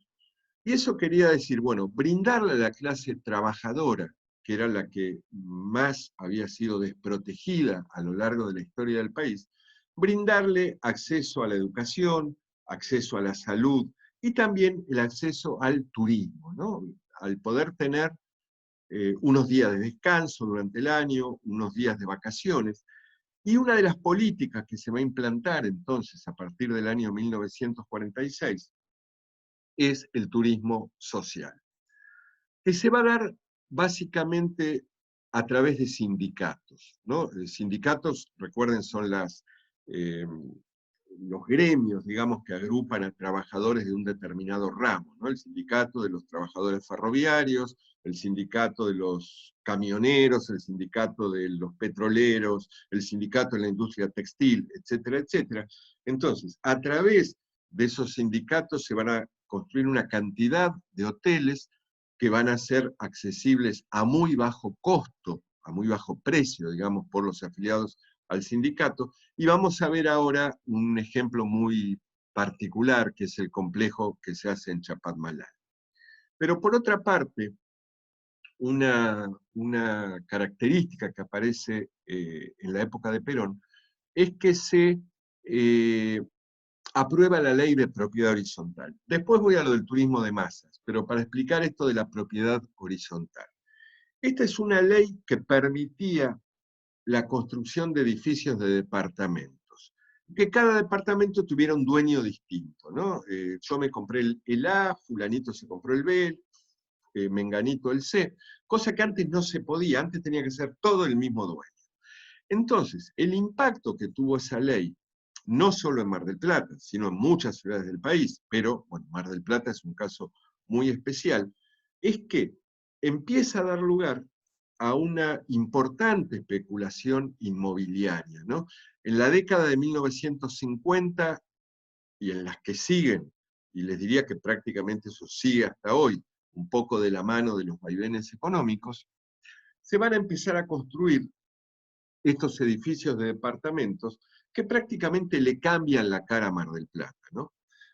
Y eso quería decir, bueno, brindarle a la clase trabajadora, que era la que más había sido desprotegida a lo largo de la historia del país, brindarle acceso a la educación, acceso a la salud y también el acceso al turismo, ¿no? Al poder tener unos días de descanso durante el año, unos días de vacaciones. Y una de las políticas que se va a implantar entonces a partir del año 1946 es el turismo social, que se va a dar básicamente a través de sindicatos, ¿no? Sindicatos, recuerden, son los gremios, digamos, que agrupan a trabajadores de un determinado ramo, ¿no? El sindicato de los trabajadores ferroviarios, el sindicato de los camioneros, el sindicato de los petroleros, el sindicato de la industria textil, etcétera, etcétera. Entonces, a través de esos sindicatos se van a construir una cantidad de hoteles que van a ser accesibles a muy bajo costo, a muy bajo precio, digamos, por los afiliados al sindicato. Y vamos a ver ahora un ejemplo muy particular, que es el complejo que se hace en Chapadmalal. Pero por otra parte, una característica que aparece en la época de Perón es que se aprueba la ley de propiedad horizontal. Después voy a lo del turismo de masas, pero para explicar esto de la propiedad horizontal. Esta es una ley que permitía la construcción de edificios de departamentos. Que cada departamento tuviera un dueño distinto, ¿no? Yo me compré el A, fulanito se compró el B, menganito el C, cosa que antes no se podía, antes tenía que ser todo el mismo dueño. Entonces, el impacto que tuvo esa ley, no solo en Mar del Plata, sino en muchas ciudades del país, pero bueno, Mar del Plata es un caso muy especial, es que empieza a dar lugar a una importante especulación inmobiliaria, ¿no? En la década de 1950 y en las que siguen, y les diría que prácticamente eso sigue hasta hoy, un poco de la mano de los vaivenes económicos, se van a empezar a construir estos edificios de departamentos que prácticamente le cambian la cara a Mar del Plata, ¿no?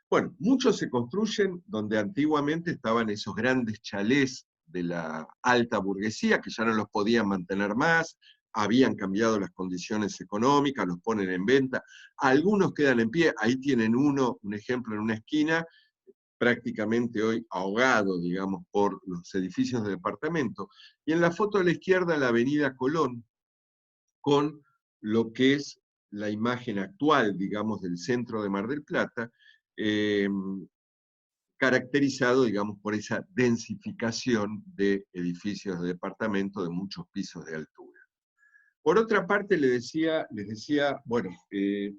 Bueno, muchos se construyen donde antiguamente estaban esos grandes chalés de la alta burguesía, que ya no los podían mantener más, habían cambiado las condiciones económicas, los ponen en venta, algunos quedan en pie, ahí tienen uno, un ejemplo en una esquina, prácticamente hoy ahogado, digamos, por los edificios de departamento, y en la foto de la izquierda la avenida Colón, con lo que es la imagen actual, digamos, del centro de Mar del Plata, eh, caracterizado, digamos, por esa densificación de edificios de departamento de muchos pisos de altura. Por otra parte, les decía, bueno,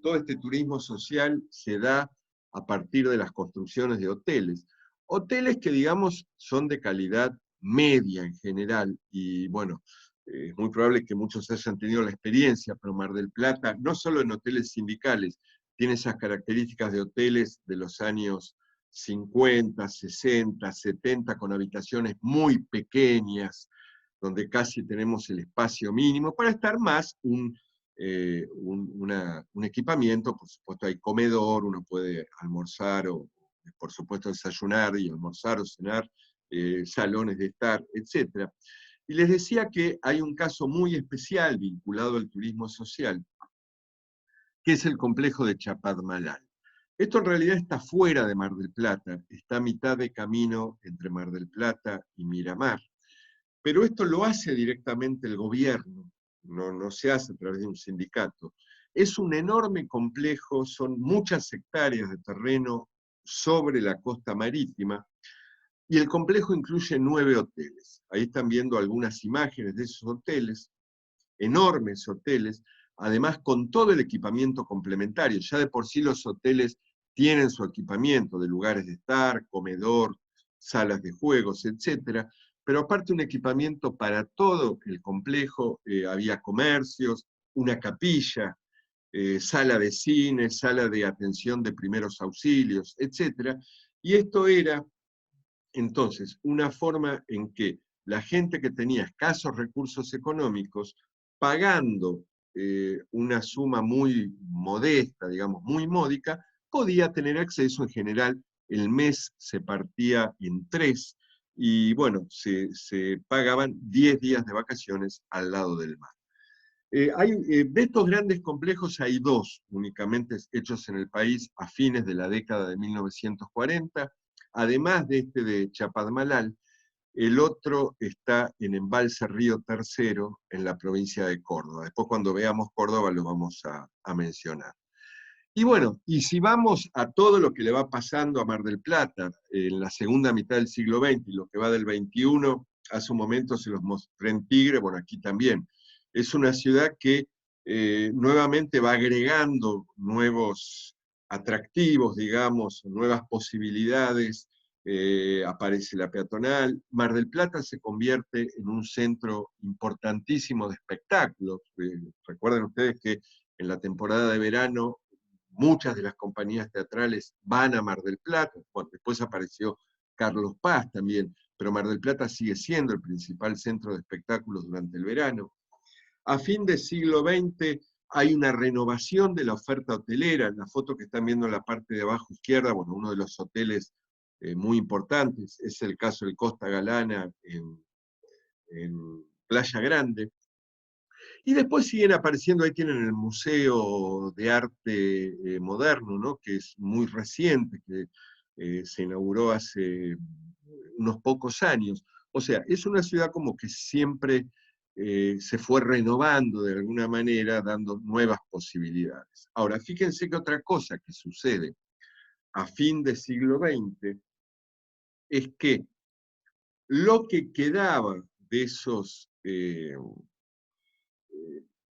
todo este turismo social se da a partir de las construcciones de hoteles. Hoteles que, digamos, son de calidad media en general, y bueno, es muy probable que muchos hayan tenido la experiencia, pero Mar del Plata, no solo en hoteles sindicales, tiene esas características de hoteles de los años 50, 60, 70, con habitaciones muy pequeñas, donde casi tenemos el espacio mínimo para estar más un equipamiento, por supuesto hay comedor, uno puede almorzar o por supuesto desayunar y almorzar o cenar, salones de estar, etc. Y les decía que hay un caso muy especial vinculado al turismo social, que es el complejo de Chapadmalal. Esto en realidad está fuera de Mar del Plata, está a mitad de camino entre Mar del Plata y Miramar. Pero esto lo hace directamente el gobierno, no se hace a través de un sindicato. Es un enorme complejo, son muchas hectáreas de terreno sobre la costa marítima, y el complejo incluye 9 hoteles. Ahí están viendo algunas imágenes de esos hoteles, enormes hoteles, además con todo el equipamiento complementario. Ya de por sí los hoteles tienen su equipamiento de lugares de estar, comedor, salas de juegos, etcétera, pero aparte un equipamiento para todo el complejo, había comercios, una capilla, sala de cine, sala de atención de primeros auxilios, etcétera, y esto era entonces una forma en que la gente que tenía escasos recursos económicos, pagando una suma muy modesta, digamos, muy módica, podía tener acceso. En general, el mes se partía en 3, y bueno, se pagaban 10 días de vacaciones al lado del mar. De estos grandes complejos hay 2 únicamente hechos en el país a fines de la década de 1940, además de este de Chapadmalal. El otro está en Embalse Río Tercero, en la provincia de Córdoba. Después cuando veamos Córdoba lo vamos a mencionar. Y bueno, y si vamos a todo lo que le va pasando a Mar del Plata en la segunda mitad del siglo XX y lo que va del XXI, hace un momento se los mostré en Tigre, bueno, aquí también. Es una ciudad que nuevamente va agregando nuevos atractivos, digamos, nuevas posibilidades, aparece la peatonal. Mar del Plata se convierte en un centro importantísimo de espectáculos. Recuerden ustedes que en la temporada de verano muchas de las compañías teatrales van a Mar del Plata. Bueno, después apareció Carlos Paz también, pero Mar del Plata sigue siendo el principal centro de espectáculos durante el verano. A fin del siglo XX hay una renovación de la oferta hotelera. En la foto que están viendo en la parte de abajo izquierda, bueno, uno de los hoteles muy importantes es el caso del Costa Galana en Playa Grande. Y después siguen apareciendo, ahí tienen el Museo de Arte Moderno, ¿no? Que es muy reciente, que se inauguró hace unos pocos años. O sea, es una ciudad como que siempre se fue renovando de alguna manera, dando nuevas posibilidades. Ahora, fíjense que otra cosa que sucede a fin del siglo XX es que lo que quedaba de esos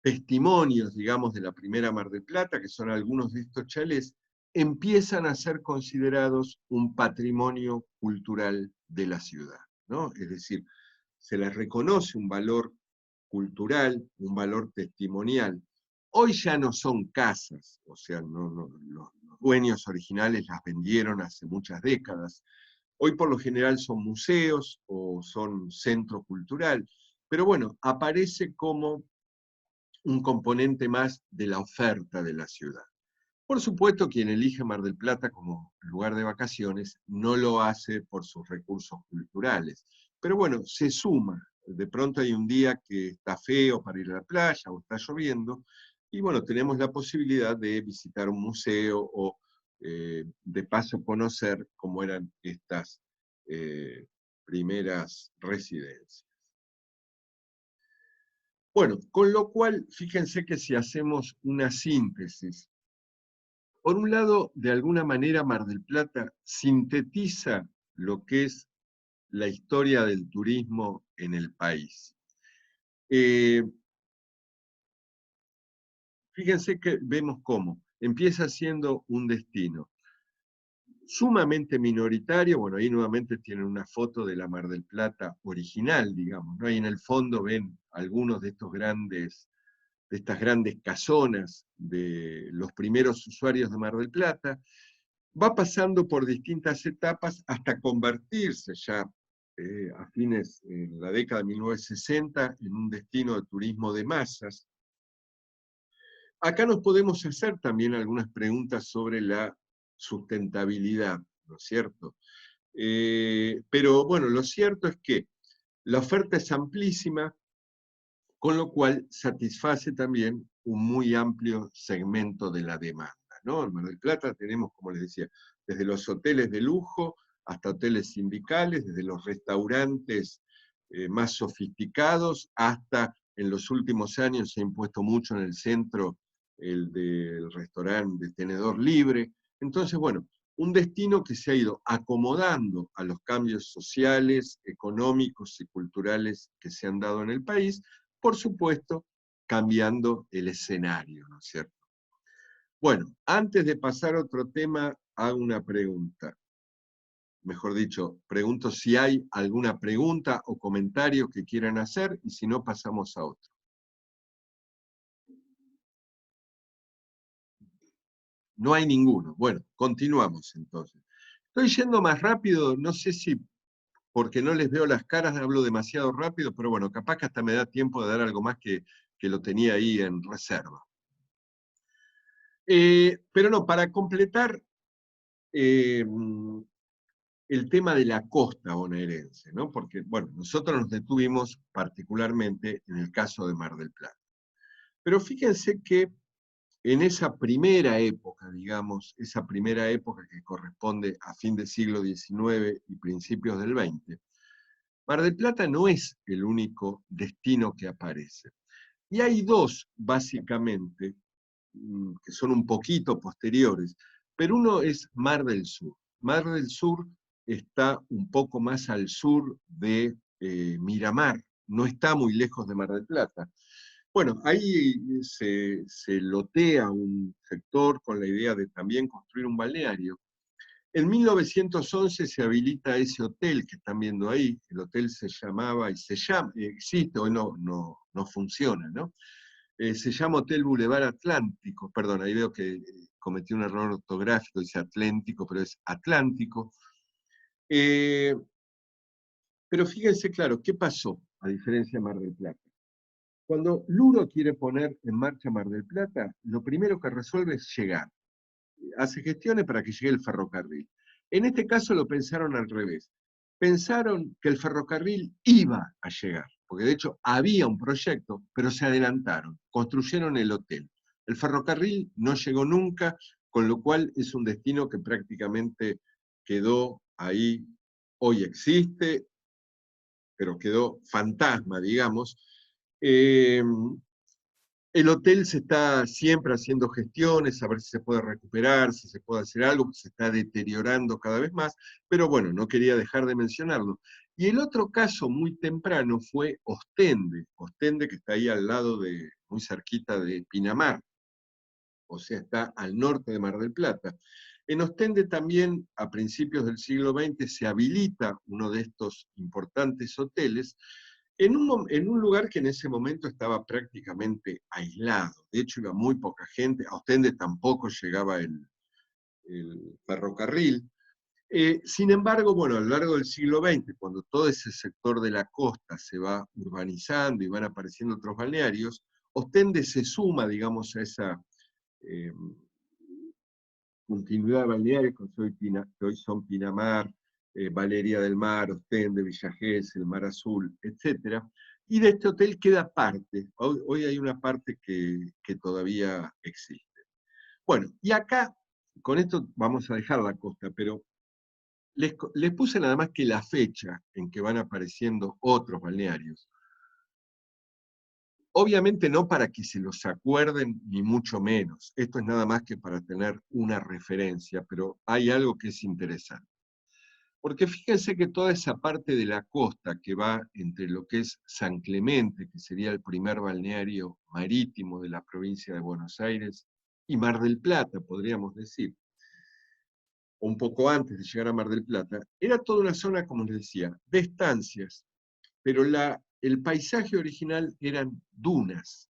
testimonios, digamos, de la primera Mar del Plata, que son algunos de estos chalés, empiezan a ser considerados un patrimonio cultural de la ciudad, ¿no? Es decir, se les reconoce un valor cultural, un valor testimonial. Hoy ya no son casas, o sea, los dueños originales las vendieron hace muchas décadas. Hoy por lo general son museos o son centro cultural, pero bueno, aparece como un componente más de la oferta de la ciudad. Por supuesto, quien elige Mar del Plata como lugar de vacaciones no lo hace por sus recursos culturales. Pero bueno, se suma. De pronto hay un día que está feo para ir a la playa o está lloviendo, y bueno, tenemos la posibilidad de visitar un museo o de paso conocer cómo eran estas primeras residencias. Bueno, con lo cual, fíjense que si hacemos una síntesis, por un lado, de alguna manera Mar del Plata sintetiza lo que es la historia del turismo en el país. Eh, Fíjense que vemos cómo empieza siendo un destino sumamente minoritario. Bueno, ahí nuevamente tienen una foto de la Mar del Plata original, digamos, ¿no? Ahí en el fondo ven algunos de estas grandes casonas de los primeros usuarios de Mar del Plata. Va pasando por distintas etapas hasta convertirse ya a fines de la década de 1960 en un destino de turismo de masas. Acá nos podemos hacer también algunas preguntas sobre la sustentabilidad, ¿no es cierto? Pero bueno, lo cierto es que la oferta es amplísima, con lo cual satisface también un muy amplio segmento de la demanda, ¿no? En Mar del Plata tenemos, como les decía, desde los hoteles de lujo hasta hoteles sindicales, desde los restaurantes más sofisticados hasta en los últimos años se ha impuesto mucho en el centro el del restaurante de tenedor libre. Entonces, bueno, un destino que se ha ido acomodando a los cambios sociales, económicos y culturales que se han dado en el país, por supuesto, cambiando el escenario, ¿no es cierto? Bueno, antes de pasar a otro tema, hago una pregunta. Mejor dicho, pregunto si hay alguna pregunta o comentario que quieran hacer, y si no, pasamos a otro. No hay ninguno. Bueno, continuamos entonces. Estoy yendo más rápido, no sé si porque no les veo las caras, hablo demasiado rápido, pero bueno, capaz que hasta me da tiempo de dar algo más que lo tenía ahí en reserva. Pero no, para completar el tema de la costa bonaerense, ¿no? Porque, bueno, nosotros nos detuvimos particularmente en el caso de Mar del Plata. Pero fíjense que en esa primera época, digamos, esa primera época que corresponde a fin del siglo XIX y principios del XX, Mar del Plata no es el único destino que aparece. Y hay dos, básicamente, que son un poquito posteriores, pero uno es Mar del Sur. Mar del Sur está un poco más al sur de Miramar, no está muy lejos de Mar del Plata. Bueno, ahí se lotea un sector con la idea de también construir un balneario. En 1911 se habilita ese hotel que están viendo ahí. El hotel se llamaba y se llama, existe, hoy no funciona, ¿no? Se llama Hotel Boulevard Atlántico, perdón, ahí veo que cometí un error ortográfico, dice Atlántico, pero es Atlántico. Pero fíjense, claro, ¿qué pasó a diferencia de Mar del Plata? Cuando Luro quiere poner en marcha Mar del Plata, lo primero que resuelve es llegar. Hace gestiones para que llegue el ferrocarril. En este caso lo pensaron al revés. Pensaron que el ferrocarril iba a llegar, porque de hecho había un proyecto, pero se adelantaron, construyeron el hotel. El ferrocarril no llegó nunca, con lo cual es un destino que prácticamente quedó ahí, hoy existe, pero quedó fantasma, digamos. Eh, el hotel se está siempre haciendo gestiones, a ver si se puede recuperar, si se puede hacer algo, que se está deteriorando cada vez más, pero bueno, no quería dejar de mencionarlo. Y el otro caso muy temprano fue Ostende, Ostende que está ahí al lado de, muy cerquita de Pinamar, o sea, está al norte de Mar del Plata. En Ostende también, a principios del siglo XX, se habilita uno de estos importantes hoteles en un lugar que en ese momento estaba prácticamente aislado. De hecho, iba muy poca gente. A Ostende tampoco llegaba el ferrocarril. Sin embargo, bueno, a lo largo del siglo XX, cuando todo ese sector de la costa se va urbanizando y van apareciendo otros balnearios, Ostende se suma, digamos, a esa eh, continuidad de balnearios que hoy son Pinamar, Valeria del Mar, Ostende, Villa Gesell, el Mar Azul, etc. Y de este hotel queda parte, hoy hay una parte que todavía existe. Bueno, y acá, con esto vamos a dejar la costa, pero les puse nada más que la fecha en que van apareciendo otros balnearios. Obviamente no para que se los acuerden, ni mucho menos. Esto es nada más que para tener una referencia, pero hay algo que es interesante. Porque fíjense que toda esa parte de la costa que va entre lo que es San Clemente, que sería el primer balneario marítimo de la provincia de Buenos Aires, y Mar del Plata, podríamos decir, o un poco antes de llegar a Mar del Plata, era toda una zona, como les decía, de estancias, pero el paisaje original eran dunas,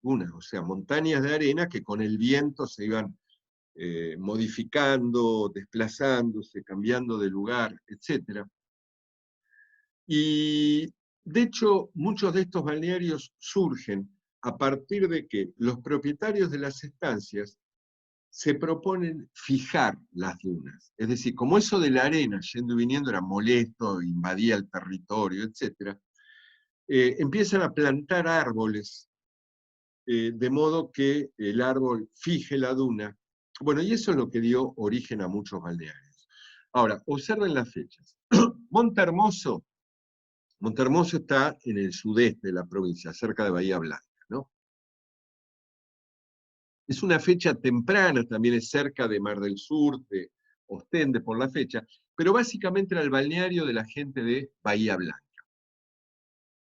o sea, montañas de arena que con el viento se iban modificando, desplazándose, cambiando de lugar, etc. Y de hecho, muchos de estos balnearios surgen a partir de que los propietarios de las estancias se proponen fijar las dunas. Es decir, como eso de la arena, yendo y viniendo, era molesto, invadía el territorio, etc., empiezan a plantar árboles, de modo que el árbol fije la duna. Bueno, y eso es lo que dio origen a muchos balnearios. Ahora, observen las fechas. Montehermoso Montehermoso está en el sudeste de la provincia, cerca de Bahía Blanca, ¿no? Es una fecha temprana, también es cerca de Mar del Sur, de Ostende por la fecha, pero básicamente era el balneario de la gente de Bahía Blanca.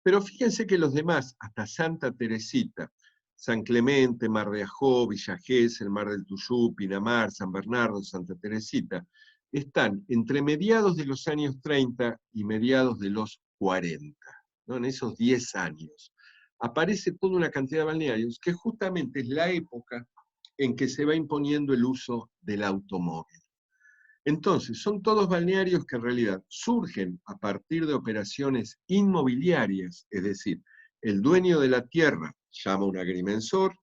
Pero fíjense que los demás, hasta Santa Teresita, San Clemente, Mar de Ajó, Villa Gesell, Mar del Tuyú, Pinamar, San Bernardo, Santa Teresita, están entre mediados de los años 30 y mediados de los 40, ¿no? En esos 10 años. Aparece toda una cantidad de balnearios que justamente es la época en que se va imponiendo el uso del automóvil. Entonces, son todos balnearios que en realidad surgen a partir de operaciones inmobiliarias, es decir, el dueño de la tierra llama a un agrimensor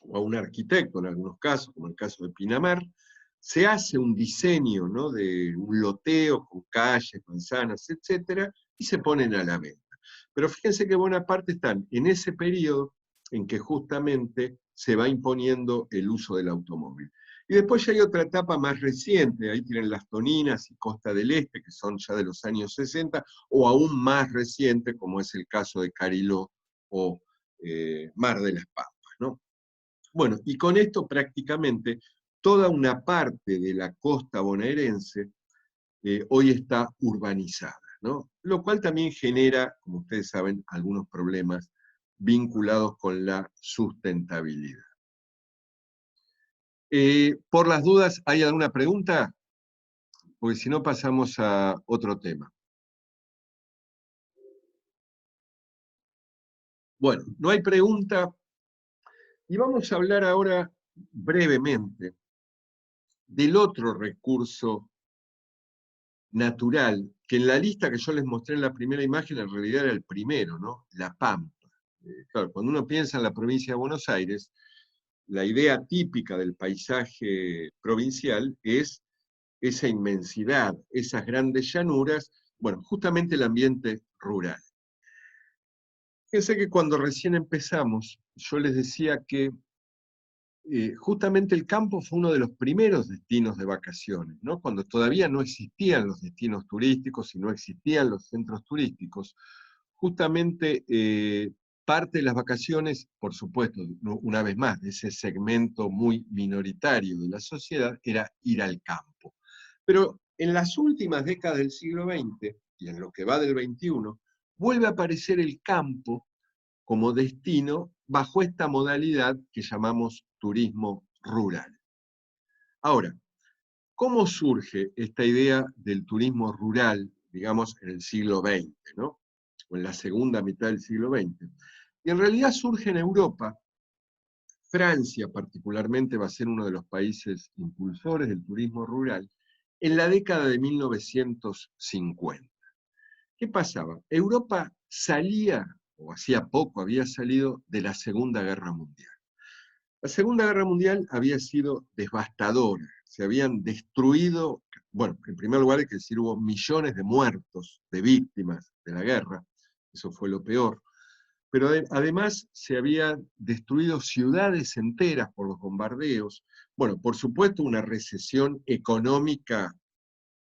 o a un arquitecto en algunos casos, como el caso de Pinamar, se hace un diseño, ¿no?, de un loteo con calles, manzanas, etcétera, y se ponen a la venta. Pero fíjense que buena parte están en ese periodo en que justamente se va imponiendo el uso del automóvil. Y después ya hay otra etapa más reciente, ahí tienen Las Toninas y Costa del Este, que son ya de los años 60, o aún más reciente, como es el caso de Cariló o Mar de las Pampas, ¿no? Bueno, y con esto prácticamente toda una parte de la costa bonaerense hoy está urbanizada, ¿no? Lo cual también genera, como ustedes saben, algunos problemas vinculados con la sustentabilidad. Por las dudas, ¿hay alguna pregunta? Porque si no pasamos a otro tema. Bueno, no hay pregunta y vamos a hablar ahora brevemente del otro recurso natural, que en la lista que yo les mostré en la primera imagen en realidad era el primero, ¿no? La Pampa. Claro, cuando uno piensa en la provincia de Buenos Aires, la idea típica del paisaje provincial es esa inmensidad, esas grandes llanuras, bueno, justamente el ambiente rural. Fíjense que cuando recién empezamos, yo les decía que justamente el campo fue uno de los primeros destinos de vacaciones, ¿no? Cuando todavía no existían los destinos turísticos y no existían los centros turísticos, justamente Parte de las vacaciones, por supuesto, una vez más, de ese segmento muy minoritario de la sociedad, era ir al campo. Pero en las últimas décadas del siglo XX, y en lo que va del XXI, vuelve a aparecer el campo como destino bajo esta modalidad que llamamos turismo rural. Ahora, ¿cómo surge esta idea del turismo rural, digamos, en el siglo XX, ¿no? O en la segunda mitad del siglo XX? Y en realidad surge en Europa. Francia particularmente va a ser uno de los países impulsores del turismo rural en la década de 1950. ¿Qué pasaba? Europa salía, o hacía poco había salido, de la Segunda Guerra Mundial. La Segunda Guerra Mundial había sido devastadora, se habían destruido, bueno, en primer lugar hay que decir, hubo millones de muertos, de víctimas de la guerra, eso fue lo peor, pero además se habían destruido ciudades enteras por los bombardeos, bueno, por supuesto una recesión económica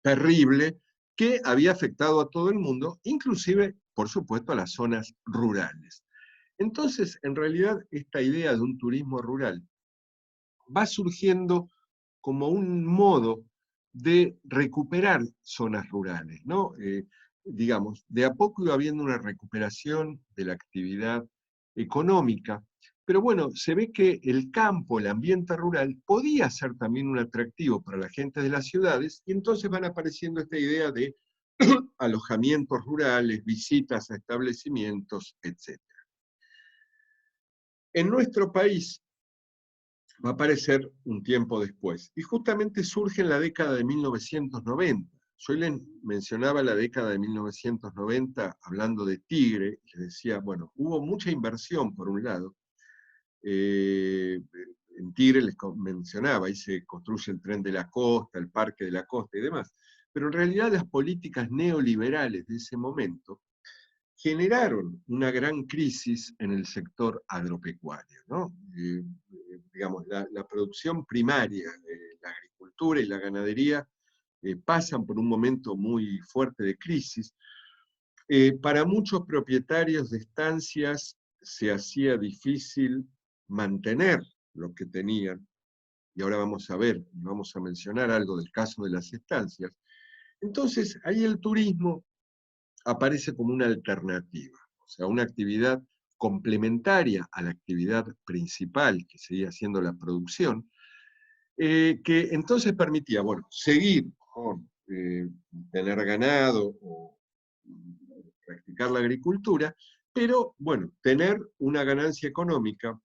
terrible que había afectado a todo el mundo, inclusive, por supuesto, a las zonas rurales. Entonces, en realidad, esta idea de un turismo rural va surgiendo como un modo de recuperar zonas rurales, ¿no? Digamos, de a poco iba habiendo una recuperación de la actividad económica, pero bueno, se ve que el campo, el ambiente rural, podía ser también un atractivo para la gente de las ciudades, y entonces van apareciendo esta idea de alojamientos rurales, visitas a establecimientos, etc. En nuestro país va a aparecer un tiempo después, y justamente surge en la década de 1990. Yo les mencionaba la década de 1990 hablando de Tigre, y les decía, bueno, hubo mucha inversión por un lado, en Tigre les mencionaba, ahí se construye el tren de la costa, el parque de la costa y demás, pero en realidad las políticas neoliberales de ese momento generaron una gran crisis en el sector agropecuario, ¿no? Digamos, la producción primaria, la agricultura y la ganadería pasan por un momento muy fuerte de crisis. Para muchos propietarios de estancias se hacía difícil mantener lo que tenían, y ahora vamos a ver, vamos a mencionar algo del caso de las estancias. Entonces, ahí el turismo aparece como una alternativa, o sea, una actividad complementaria a la actividad principal, que seguía siendo la producción, que entonces permitía, bueno, seguir con tener ganado o practicar la agricultura, pero, bueno, tener una ganancia económica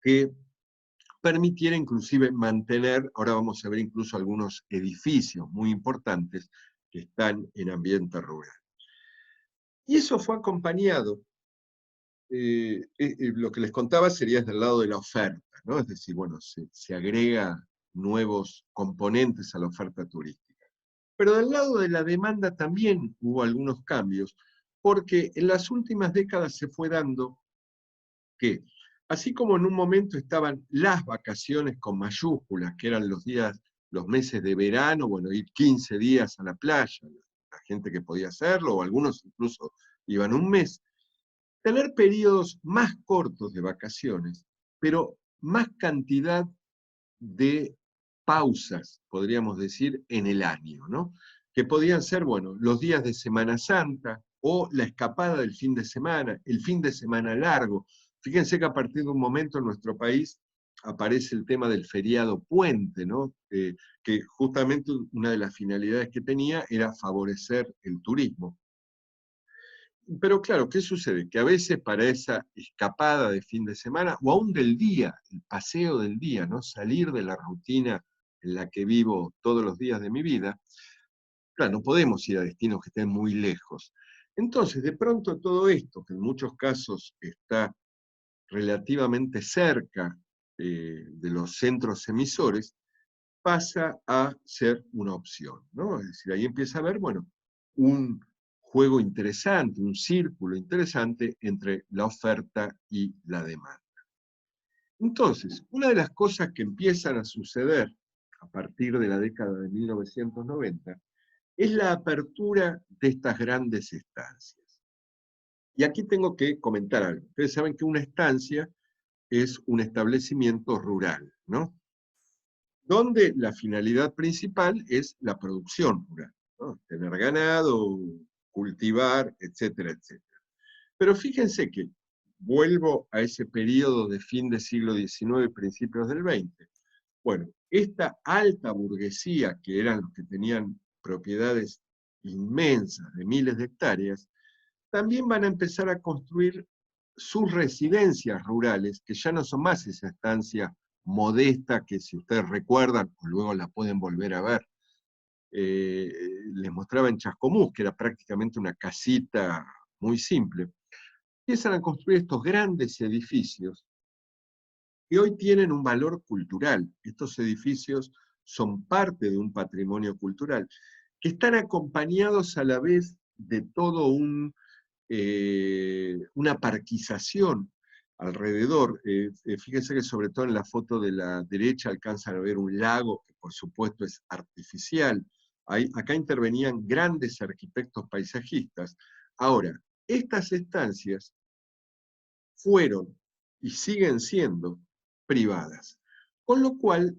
que permitiera inclusive mantener, ahora vamos a ver incluso algunos edificios muy importantes que están en ambiente rural. Y eso fue acompañado, lo que les contaba sería desde el lado de la oferta, ¿no? Es decir, bueno, se agrega nuevos componentes a la oferta turística. Pero del lado de la demanda también hubo algunos cambios, porque en las últimas décadas se fue dando que, así como en un momento estaban las vacaciones con mayúsculas, que eran los días, los meses de verano, bueno, ir 15 días a la playa, la gente que podía hacerlo, o algunos incluso iban un mes, tener periodos más cortos de vacaciones, pero más cantidad de pausas, podríamos decir, en el año, ¿no? Que podían ser, bueno, los días de Semana Santa o la escapada del fin de semana, el fin de semana largo. Fíjense que a partir de un momento en nuestro país aparece el tema del feriado puente, ¿no? Que justamente una de las finalidades que tenía era favorecer el turismo. Pero claro, ¿qué sucede? Que a veces para esa escapada de fin de semana, o aún del día, el paseo del día, ¿no? Salir de la rutina en la que vivo todos los días de mi vida, claro, no podemos ir a destinos que estén muy lejos. Entonces, de pronto todo esto, que en muchos casos está relativamente cerca de los centros emisores, pasa a ser una opción, ¿no? Es decir, ahí empieza a haber, bueno, un juego interesante, un círculo interesante entre la oferta y la demanda. Entonces, una de las cosas que empiezan a suceder a partir de la década de 1990 es la apertura de estas grandes estancias. Y aquí tengo que comentar algo. Ustedes saben que una estancia es un establecimiento rural, ¿no? Donde la finalidad principal es la producción rural, ¿no? Tener ganado, cultivar, etcétera, etcétera. Pero fíjense que vuelvo a ese periodo de fin del siglo XIX, principios del XX. Bueno, esta alta burguesía, que eran los que tenían propiedades inmensas de miles de hectáreas, también van a empezar a construir sus residencias rurales, que ya no son más esa estancia modesta que, si ustedes recuerdan, o luego la pueden volver a ver, eh, les mostraba en Chascomús, que era prácticamente una casita muy simple. Empiezan a construir estos grandes edificios que hoy tienen un valor cultural. Estos edificios son parte de un patrimonio cultural, que están acompañados a la vez de todo una parquización alrededor. Fíjense que sobre todo en la foto de la derecha alcanzan a ver un lago, que por supuesto es artificial. Acá intervenían grandes arquitectos paisajistas. Ahora, estas estancias fueron y siguen siendo privadas, con lo cual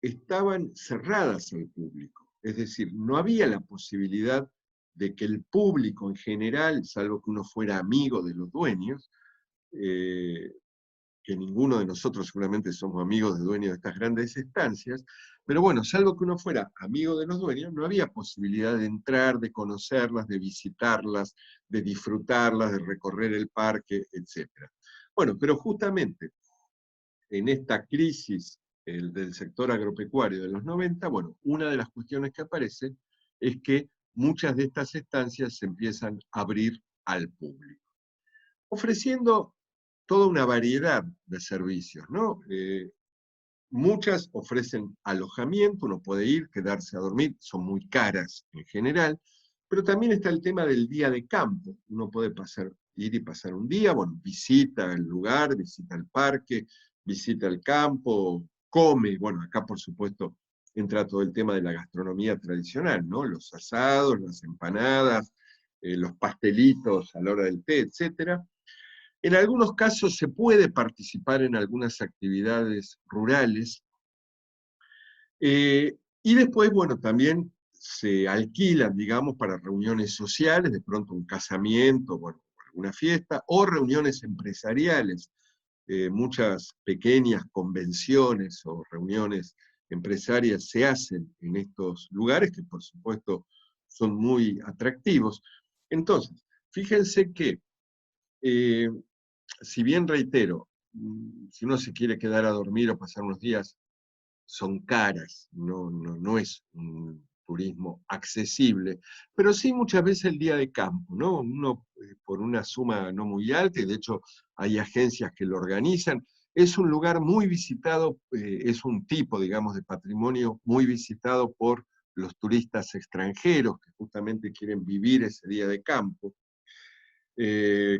estaban cerradas al público. Es decir, no había la posibilidad de que el público en general, salvo que uno fuera amigo de los dueños, eh, que ninguno de nosotros seguramente somos amigos de dueños de estas grandes estancias, pero bueno, salvo que uno fuera amigo de los dueños, no había posibilidad de entrar, de conocerlas, de visitarlas, de disfrutarlas, de recorrer el parque, etc. Bueno, pero justamente en esta crisis del sector agropecuario de los 90, bueno, una de las cuestiones que aparece es que muchas de estas estancias se empiezan a abrir al público, ofreciendo toda una variedad de servicios, ¿no? Muchas ofrecen alojamiento, uno puede ir, quedarse a dormir, son muy caras en general, pero también está el tema del día de campo. Uno puede ir y pasar un día, bueno, visita el lugar, visita el parque, visita el campo, come, bueno, acá por supuesto entra todo el tema de la gastronomía tradicional, ¿no? Los asados, las empanadas, los pastelitos a la hora del té, etcétera. En algunos casos se puede participar en algunas actividades rurales, y después, bueno, también se alquilan, digamos, para reuniones sociales, de pronto un casamiento, bueno, alguna fiesta, o reuniones empresariales, muchas pequeñas convenciones o reuniones empresarias se hacen en estos lugares, que por supuesto son muy atractivos. Entonces, fíjense que eh, si bien reitero, si uno se quiere quedar a dormir o pasar unos días, son caras, no es un turismo accesible, pero sí muchas veces el día de campo, ¿no? Uno por una suma no muy alta, y de hecho hay agencias que lo organizan, es un lugar muy visitado, es un tipo, digamos, de patrimonio muy visitado por los turistas extranjeros que justamente quieren vivir ese día de campo,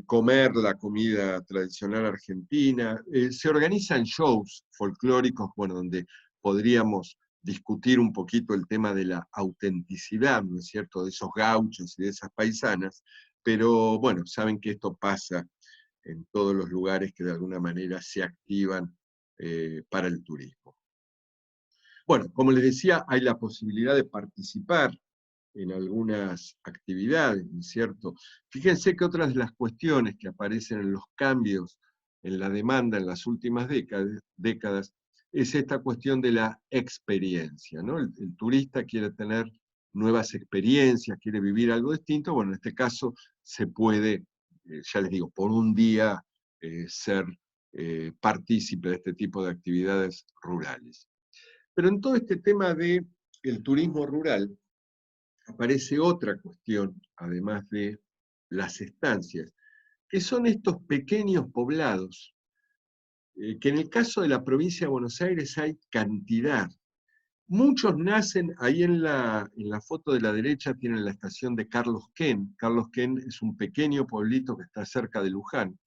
comer la comida tradicional argentina. Se organizan shows folclóricos, bueno, donde podríamos discutir un poquito el tema de la autenticidad, ¿no es cierto?, de esos gauchos y de esas paisanas, pero bueno, saben que esto pasa en todos los lugares que de alguna manera se activan para el turismo. Bueno, como les decía, hay la posibilidad de participar en algunas actividades, ¿no es cierto? Fíjense que otras de las cuestiones que aparecen en los cambios en la demanda en las últimas décadas es esta cuestión de la experiencia, ¿no? El turista quiere tener nuevas experiencias, quiere vivir algo distinto, bueno, en este caso se puede, ya les digo, por un día ser partícipe de este tipo de actividades rurales. Pero en todo este tema del turismo rural, aparece otra cuestión, además de las estancias, que son estos pequeños poblados, que en el caso de la provincia de Buenos Aires hay cantidad. Muchos nacen, ahí en la foto de la derecha tienen la estación de Carlos Ken. Carlos Ken es un pequeño pueblito que está cerca de Luján,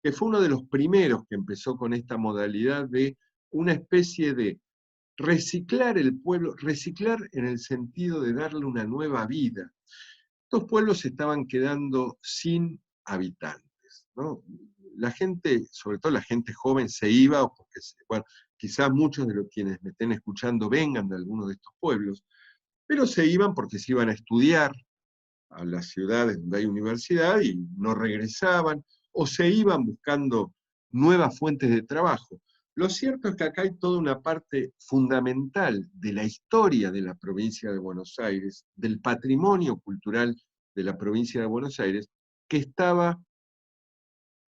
que fue uno de los primeros que empezó con esta modalidad de una especie de reciclar el pueblo, reciclar en el sentido de darle una nueva vida. Estos pueblos se estaban quedando sin habitantes, ¿no? La gente, sobre todo la gente joven, se iba, o porque, bueno, quizás muchos de los quienes me estén escuchando vengan de alguno de estos pueblos, pero se iban porque se iban a estudiar a las ciudades donde hay universidad y no regresaban, o se iban buscando nuevas fuentes de trabajo. Lo cierto es que acá hay toda una parte fundamental de la historia de la provincia de Buenos Aires, del patrimonio cultural de la provincia de Buenos Aires, que estaba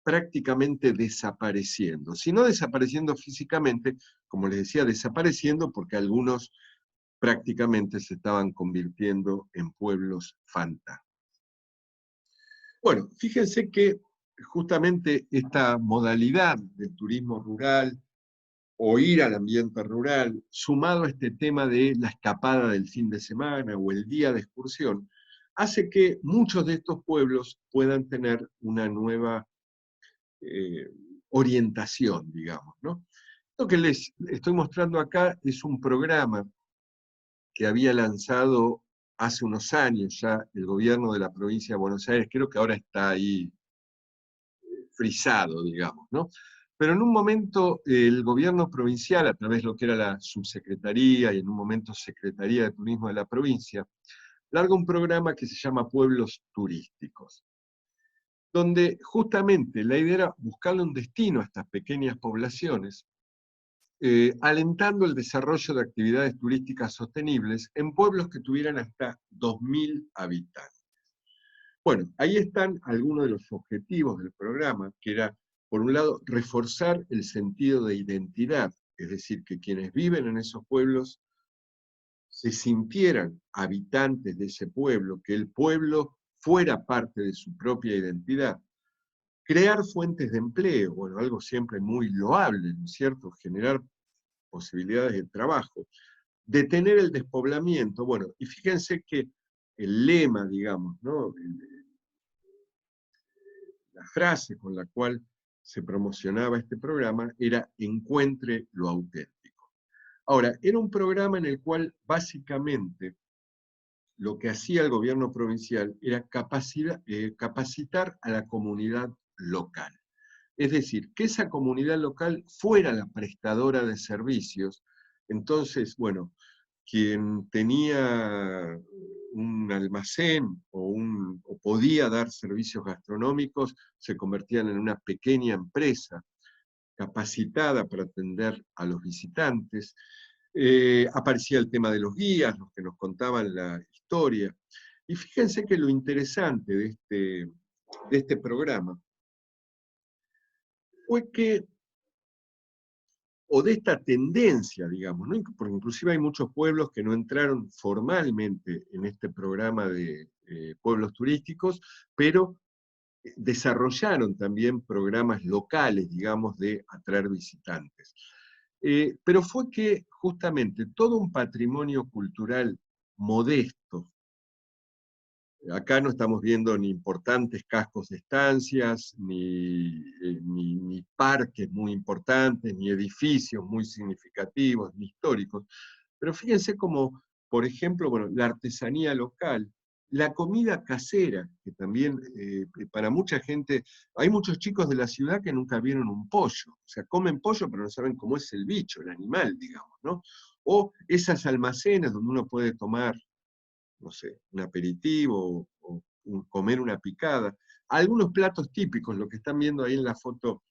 prácticamente desapareciendo. Si no desapareciendo físicamente, como les decía, desapareciendo porque algunos prácticamente se estaban convirtiendo en pueblos fantasmas. Bueno, fíjense que justamente esta modalidad del turismo rural o ir al ambiente rural, sumado a este tema de la escapada del fin de semana o el día de excursión, hace que muchos de estos pueblos puedan tener una nueva eh, orientación, digamos, ¿no? Lo que les estoy mostrando acá es un programa que había lanzado hace unos años ya el gobierno de la provincia de Buenos Aires, creo que ahora está ahí frisado, digamos, ¿no? Pero en un momento el gobierno provincial, a través de lo que era la subsecretaría y en un momento Secretaría de Turismo de la provincia, larga un programa que se llama Pueblos Turísticos, donde justamente la idea era buscarle un destino a estas pequeñas poblaciones, alentando el desarrollo de actividades turísticas sostenibles en pueblos que tuvieran hasta 2.000 habitantes. Bueno, ahí están algunos de los objetivos del programa, que era, por un lado, reforzar el sentido de identidad, es decir, que quienes viven en esos pueblos se sintieran habitantes de ese pueblo, que el pueblo fuera parte de su propia identidad. Crear fuentes de empleo, bueno, algo siempre muy loable, ¿no es cierto? Generar posibilidades de trabajo. Detener el despoblamiento, bueno, y fíjense que el lema, digamos, ¿no? La frase con la cual se promocionaba este programa era "encuentre lo auténtico". Ahora, era un programa en el cual básicamente lo que hacía el gobierno provincial era capacitar a la comunidad local. Es decir, que esa comunidad local fuera la prestadora de servicios. Entonces, bueno, quien tenía un almacén o podía dar servicios gastronómicos se convertían en una pequeña empresa capacitada para atender a los visitantes. Aparecía el tema de los guías, los que nos contaban la historia. Y fíjense que lo interesante de este programa fue que, o de esta tendencia, digamos, ¿no? Porque inclusive hay muchos pueblos que no entraron formalmente en este programa de pueblos turísticos, pero desarrollaron también programas locales, digamos, de atraer visitantes. Pero fue que justamente todo un patrimonio cultural modesto, acá no estamos viendo ni importantes cascos de estancias, ni parques muy importantes, ni edificios muy significativos, ni históricos, pero fíjense como, por ejemplo, bueno, la artesanía local, la comida casera, que también para mucha gente, hay muchos chicos de la ciudad que nunca vieron un pollo, o sea, comen pollo pero no saben cómo es el bicho, el animal, digamos, ¿no? O esas almacenes donde uno puede tomar, no sé, un aperitivo o comer una picada. Algunos platos típicos, lo que están viendo ahí en la foto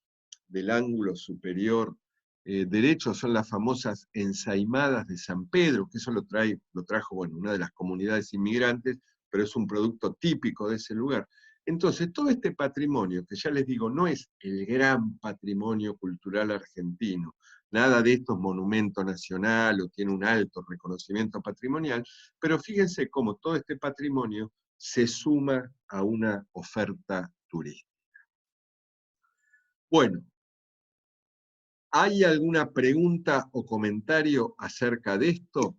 del ángulo superior derecho, son las famosas ensaimadas de San Pedro, que eso lo trajo, bueno, una de las comunidades inmigrantes, pero es un producto típico de ese lugar. Entonces, todo este patrimonio, que ya les digo, no es el gran patrimonio cultural argentino, nada de esto es monumento nacional o tiene un alto reconocimiento patrimonial, pero fíjense cómo todo este patrimonio se suma a una oferta turística. Bueno, ¿hay alguna pregunta o comentario acerca de esto?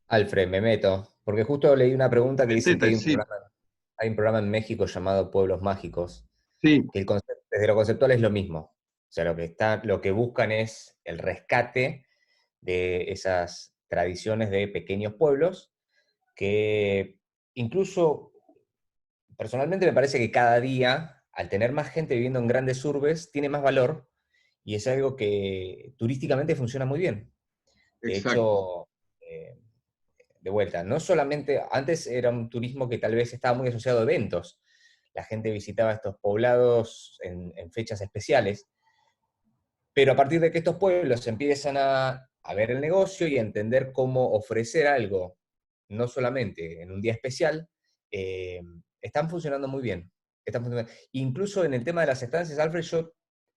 Alfred, me meto, porque justo leí una pregunta que dice que Metete, sí, hay un programa en México llamado Pueblos Mágicos, sí, que desde lo conceptual es lo mismo. O sea, lo que buscan es el rescate de esas tradiciones de pequeños pueblos que incluso personalmente me parece que cada día, al tener más gente viviendo en grandes urbes, tiene más valor y es algo que turísticamente funciona muy bien. De Exacto. hecho, de vuelta, no solamente, antes era un turismo que tal vez estaba muy asociado a eventos, la gente visitaba estos poblados en fechas especiales, pero a partir de que estos pueblos empiezan a ver el negocio y a entender cómo ofrecer algo, no solamente en un día especial, eh, están funcionando muy bien. Incluso en el tema de las estancias, Alfred, yo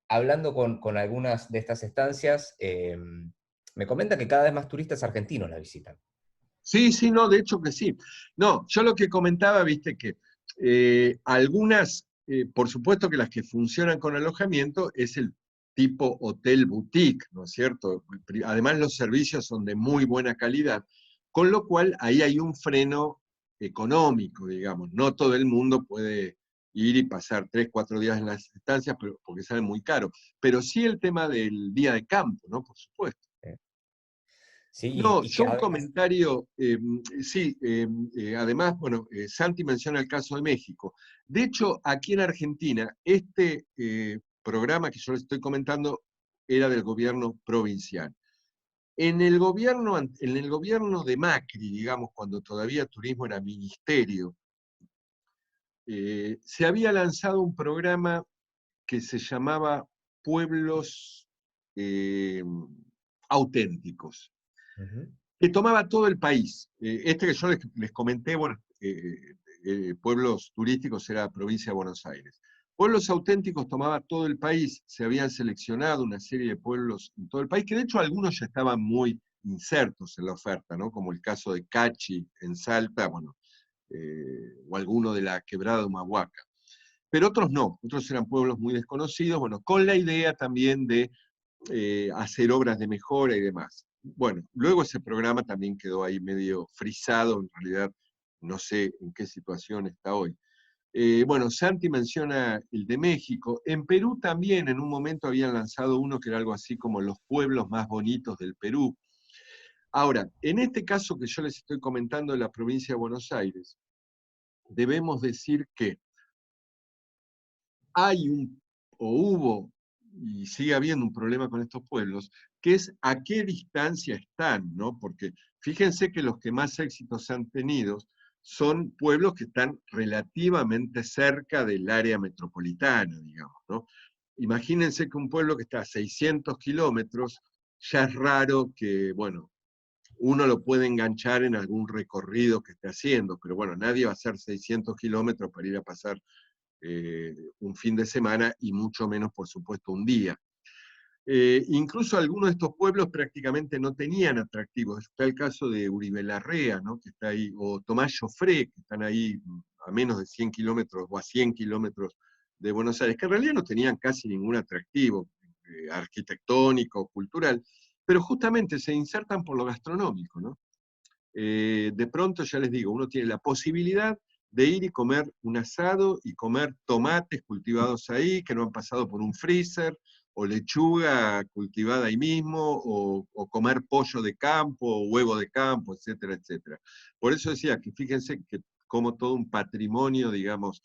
hablando con algunas de estas estancias, me comenta que cada vez más turistas argentinos la visitan. Sí, sí, no, de hecho que sí. No, yo lo que comentaba, viste, que algunas, por supuesto que las que funcionan con alojamiento es el tipo hotel boutique, ¿no es cierto? Además los servicios son de muy buena calidad, con lo cual ahí hay un freno económico, digamos. No todo el mundo puede ir y pasar 3, 4 días en las estancias porque sale muy caro. Pero sí el tema del día de campo, ¿no? Por supuesto. Sí, No, y que yo un además... comentario, sí, además, bueno, Santi menciona el caso de México. De hecho, aquí en Argentina, este programa que yo les estoy comentando era del gobierno provincial. En el gobierno de Macri, digamos, cuando todavía turismo era ministerio, se había lanzado un programa que se llamaba Pueblos eh, Auténticos, Ujú, que tomaba todo el país. Este que yo les comenté, bueno, pueblos turísticos era provincia de Buenos Aires. Pueblos auténticos tomaba todo el país, se habían seleccionado una serie de pueblos en todo el país, que de hecho algunos ya estaban muy insertos en la oferta, ¿no? Como el caso de Cachi en Salta, bueno, o alguno de la Quebrada de Humahuaca. Pero otros no, otros eran pueblos muy desconocidos, bueno, con la idea también de hacer obras de mejora y demás. Bueno, luego ese programa también quedó ahí medio frisado, en realidad no sé en qué situación está hoy. Bueno, Santi menciona el de México. En Perú también en un momento habían lanzado uno que era algo así como los pueblos más bonitos del Perú. Ahora, en este caso que yo les estoy comentando de la provincia de Buenos Aires, debemos decir que hay o hubo, y sigue habiendo un problema con estos pueblos, que es a qué distancia están, ¿no? Porque fíjense que los que más éxitos han tenido son pueblos que están relativamente cerca del área metropolitana, digamos, ¿no? Imagínense que un pueblo que está a 600 kilómetros, ya es raro que, bueno, uno lo puede enganchar en algún recorrido que esté haciendo, pero bueno, nadie va a hacer 600 kilómetros para ir a pasar un fin de semana y mucho menos, por supuesto, un día. Incluso algunos de estos pueblos prácticamente no tenían atractivos. Está el caso de Uribe Larrea, ¿no? Que está ahí, o Tomás Joffre, que están ahí a menos de 100 kilómetros o a 100 kilómetros de Buenos Aires, que en realidad no tenían casi ningún atractivo arquitectónico, cultural, pero justamente se insertan por lo gastronómico, ¿no? De pronto, ya les digo, uno tiene la posibilidad de ir y comer un asado y comer tomates cultivados ahí, que no han pasado por un freezer, o lechuga cultivada ahí mismo, o comer pollo de campo, o huevo de campo, etcétera, etcétera. Por eso decía que fíjense que como todo un patrimonio, digamos,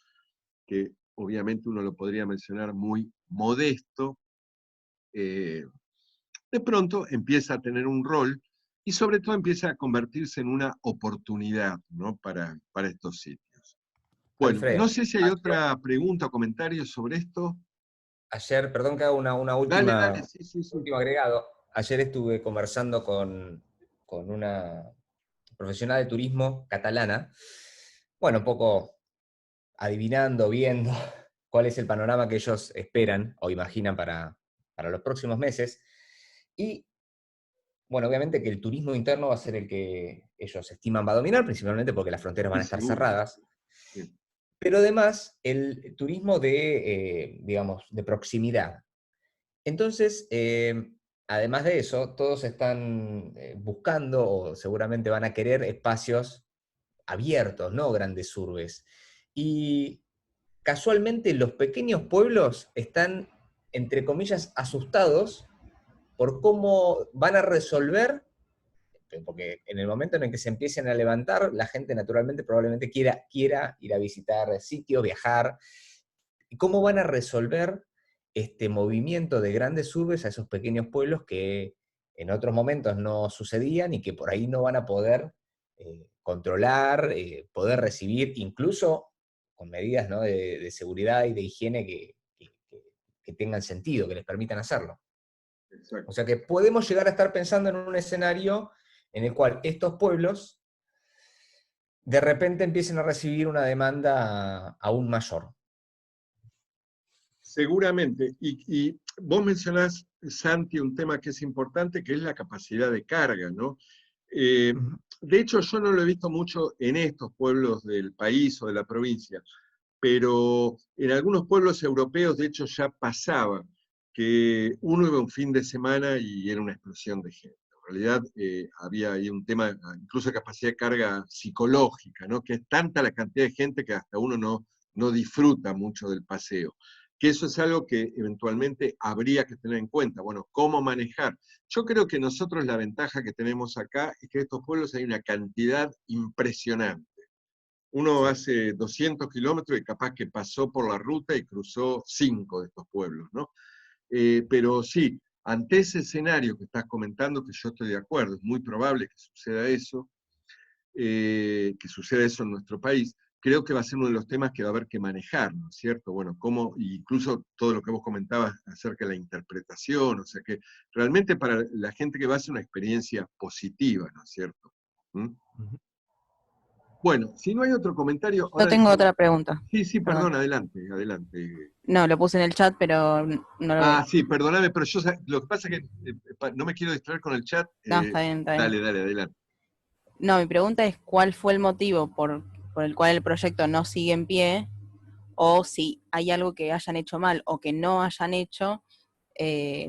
que obviamente uno lo podría mencionar muy modesto, eh, de pronto empieza a tener un rol y sobre todo empieza a convertirse en una oportunidad, ¿no? Para estos sitios. Bueno, Alfred, no sé si hay otra pregunta o comentario sobre esto. ayer, perdón que haga una Dale, dale, última, sí, sí, sí. último agregado. Ayer estuve conversando con una profesional de turismo catalana, bueno, un poco adivinando, viendo cuál es el panorama que ellos esperan o imaginan para los próximos meses. Y, bueno, obviamente que el turismo interno va a ser el que ellos estiman va a dominar, principalmente porque las fronteras van Sí, a estar seguro. cerradas. Sí. Pero además, el turismo digamos, de proximidad. Entonces, además de eso, todos están buscando o seguramente van a querer espacios abiertos, no grandes urbes. Y casualmente los pequeños pueblos están, entre comillas, asustados por cómo van a resolver porque en el momento en el que se empiecen a levantar, la gente naturalmente probablemente quiera ir a visitar sitios, viajar. ¿Y cómo van a resolver este movimiento de grandes urbes a esos pequeños pueblos que en otros momentos no sucedían y que por ahí no van a poder controlar, poder recibir, incluso con medidas, ¿no?, de seguridad y de higiene que tengan sentido, que les permitan hacerlo? O Exacto. sea que podemos llegar a estar pensando en un escenario en el cual estos pueblos de repente empiecen a recibir una demanda aún mayor. Seguramente. Y vos mencionás, Santi, un tema que es importante, que es la capacidad de carga, ¿no? Eh, Ujú. de hecho, yo no lo he visto mucho en estos pueblos del país o de la provincia, pero en algunos pueblos europeos, de hecho, ya pasaba que uno iba un fin de semana y era una explosión de gente. En realidad había ahí un tema, incluso de capacidad de carga psicológica, ¿no? Que es tanta la cantidad de gente que hasta uno no disfruta mucho del paseo. Que eso es algo que eventualmente habría que tener en cuenta. Bueno, ¿cómo manejar? Yo creo que nosotros la ventaja que tenemos acá es que en estos pueblos hay una cantidad impresionante. Uno Sí. hace 200 kilómetros y capaz que pasó por la ruta y cruzó 5 de estos pueblos, ¿no? Pero sí, ante ese escenario que estás comentando, que yo estoy de acuerdo, es muy probable que suceda eso en nuestro país, creo que va a ser uno de los temas que va a haber que manejar, ¿no es cierto? Bueno, cómo, incluso todo lo que vos comentabas acerca de la interpretación, o sea que realmente para la gente que va a ser una experiencia positiva, ¿no es cierto? ¿Mm? Ujú. Bueno, si no hay otro comentario, Yo ahora tengo déjame. otra pregunta, Sí, sí, perdón. perdón, adelante, adelante. No, lo puse en el chat, pero no lo Ah, veo. sí, perdóname, pero yo lo que pasa es que no me quiero distraer con el chat. No, está bien, está bien. Dale, dale, adelante. No, mi pregunta es cuál fue el motivo por el cual el proyecto no sigue en pie, o si hay algo que hayan hecho mal o que no hayan hecho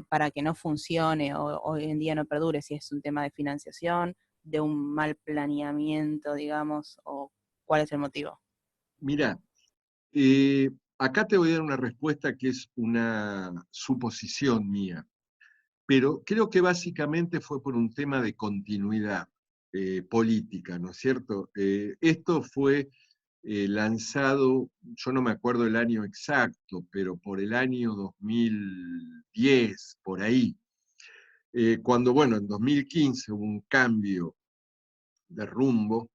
para que no funcione o hoy en día no perdure, si es un tema de financiación, de un mal planeamiento, digamos, o cuál es el motivo. Mirá, acá te voy a dar una respuesta que es una suposición mía, pero creo que básicamente fue por un tema de continuidad política, ¿no es cierto? Esto fue lanzado, yo no me acuerdo el año exacto, pero por el año 2010, por ahí, cuando, bueno, en 2015 hubo un cambio de rumbo,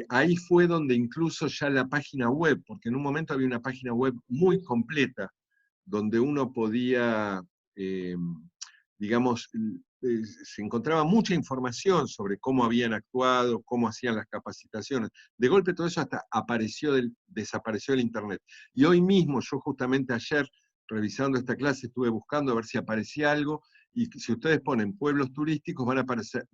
ahí fue donde incluso ya la página web, porque en un momento había una página web muy completa, donde uno podía, eh, digamos, se encontraba mucha información sobre cómo habían actuado, cómo hacían las capacitaciones. De golpe todo eso hasta desapareció del Internet. Y hoy mismo, yo justamente ayer, revisando esta clase, estuve buscando a ver si aparecía algo, y si ustedes ponen pueblos turísticos, van a aparecer,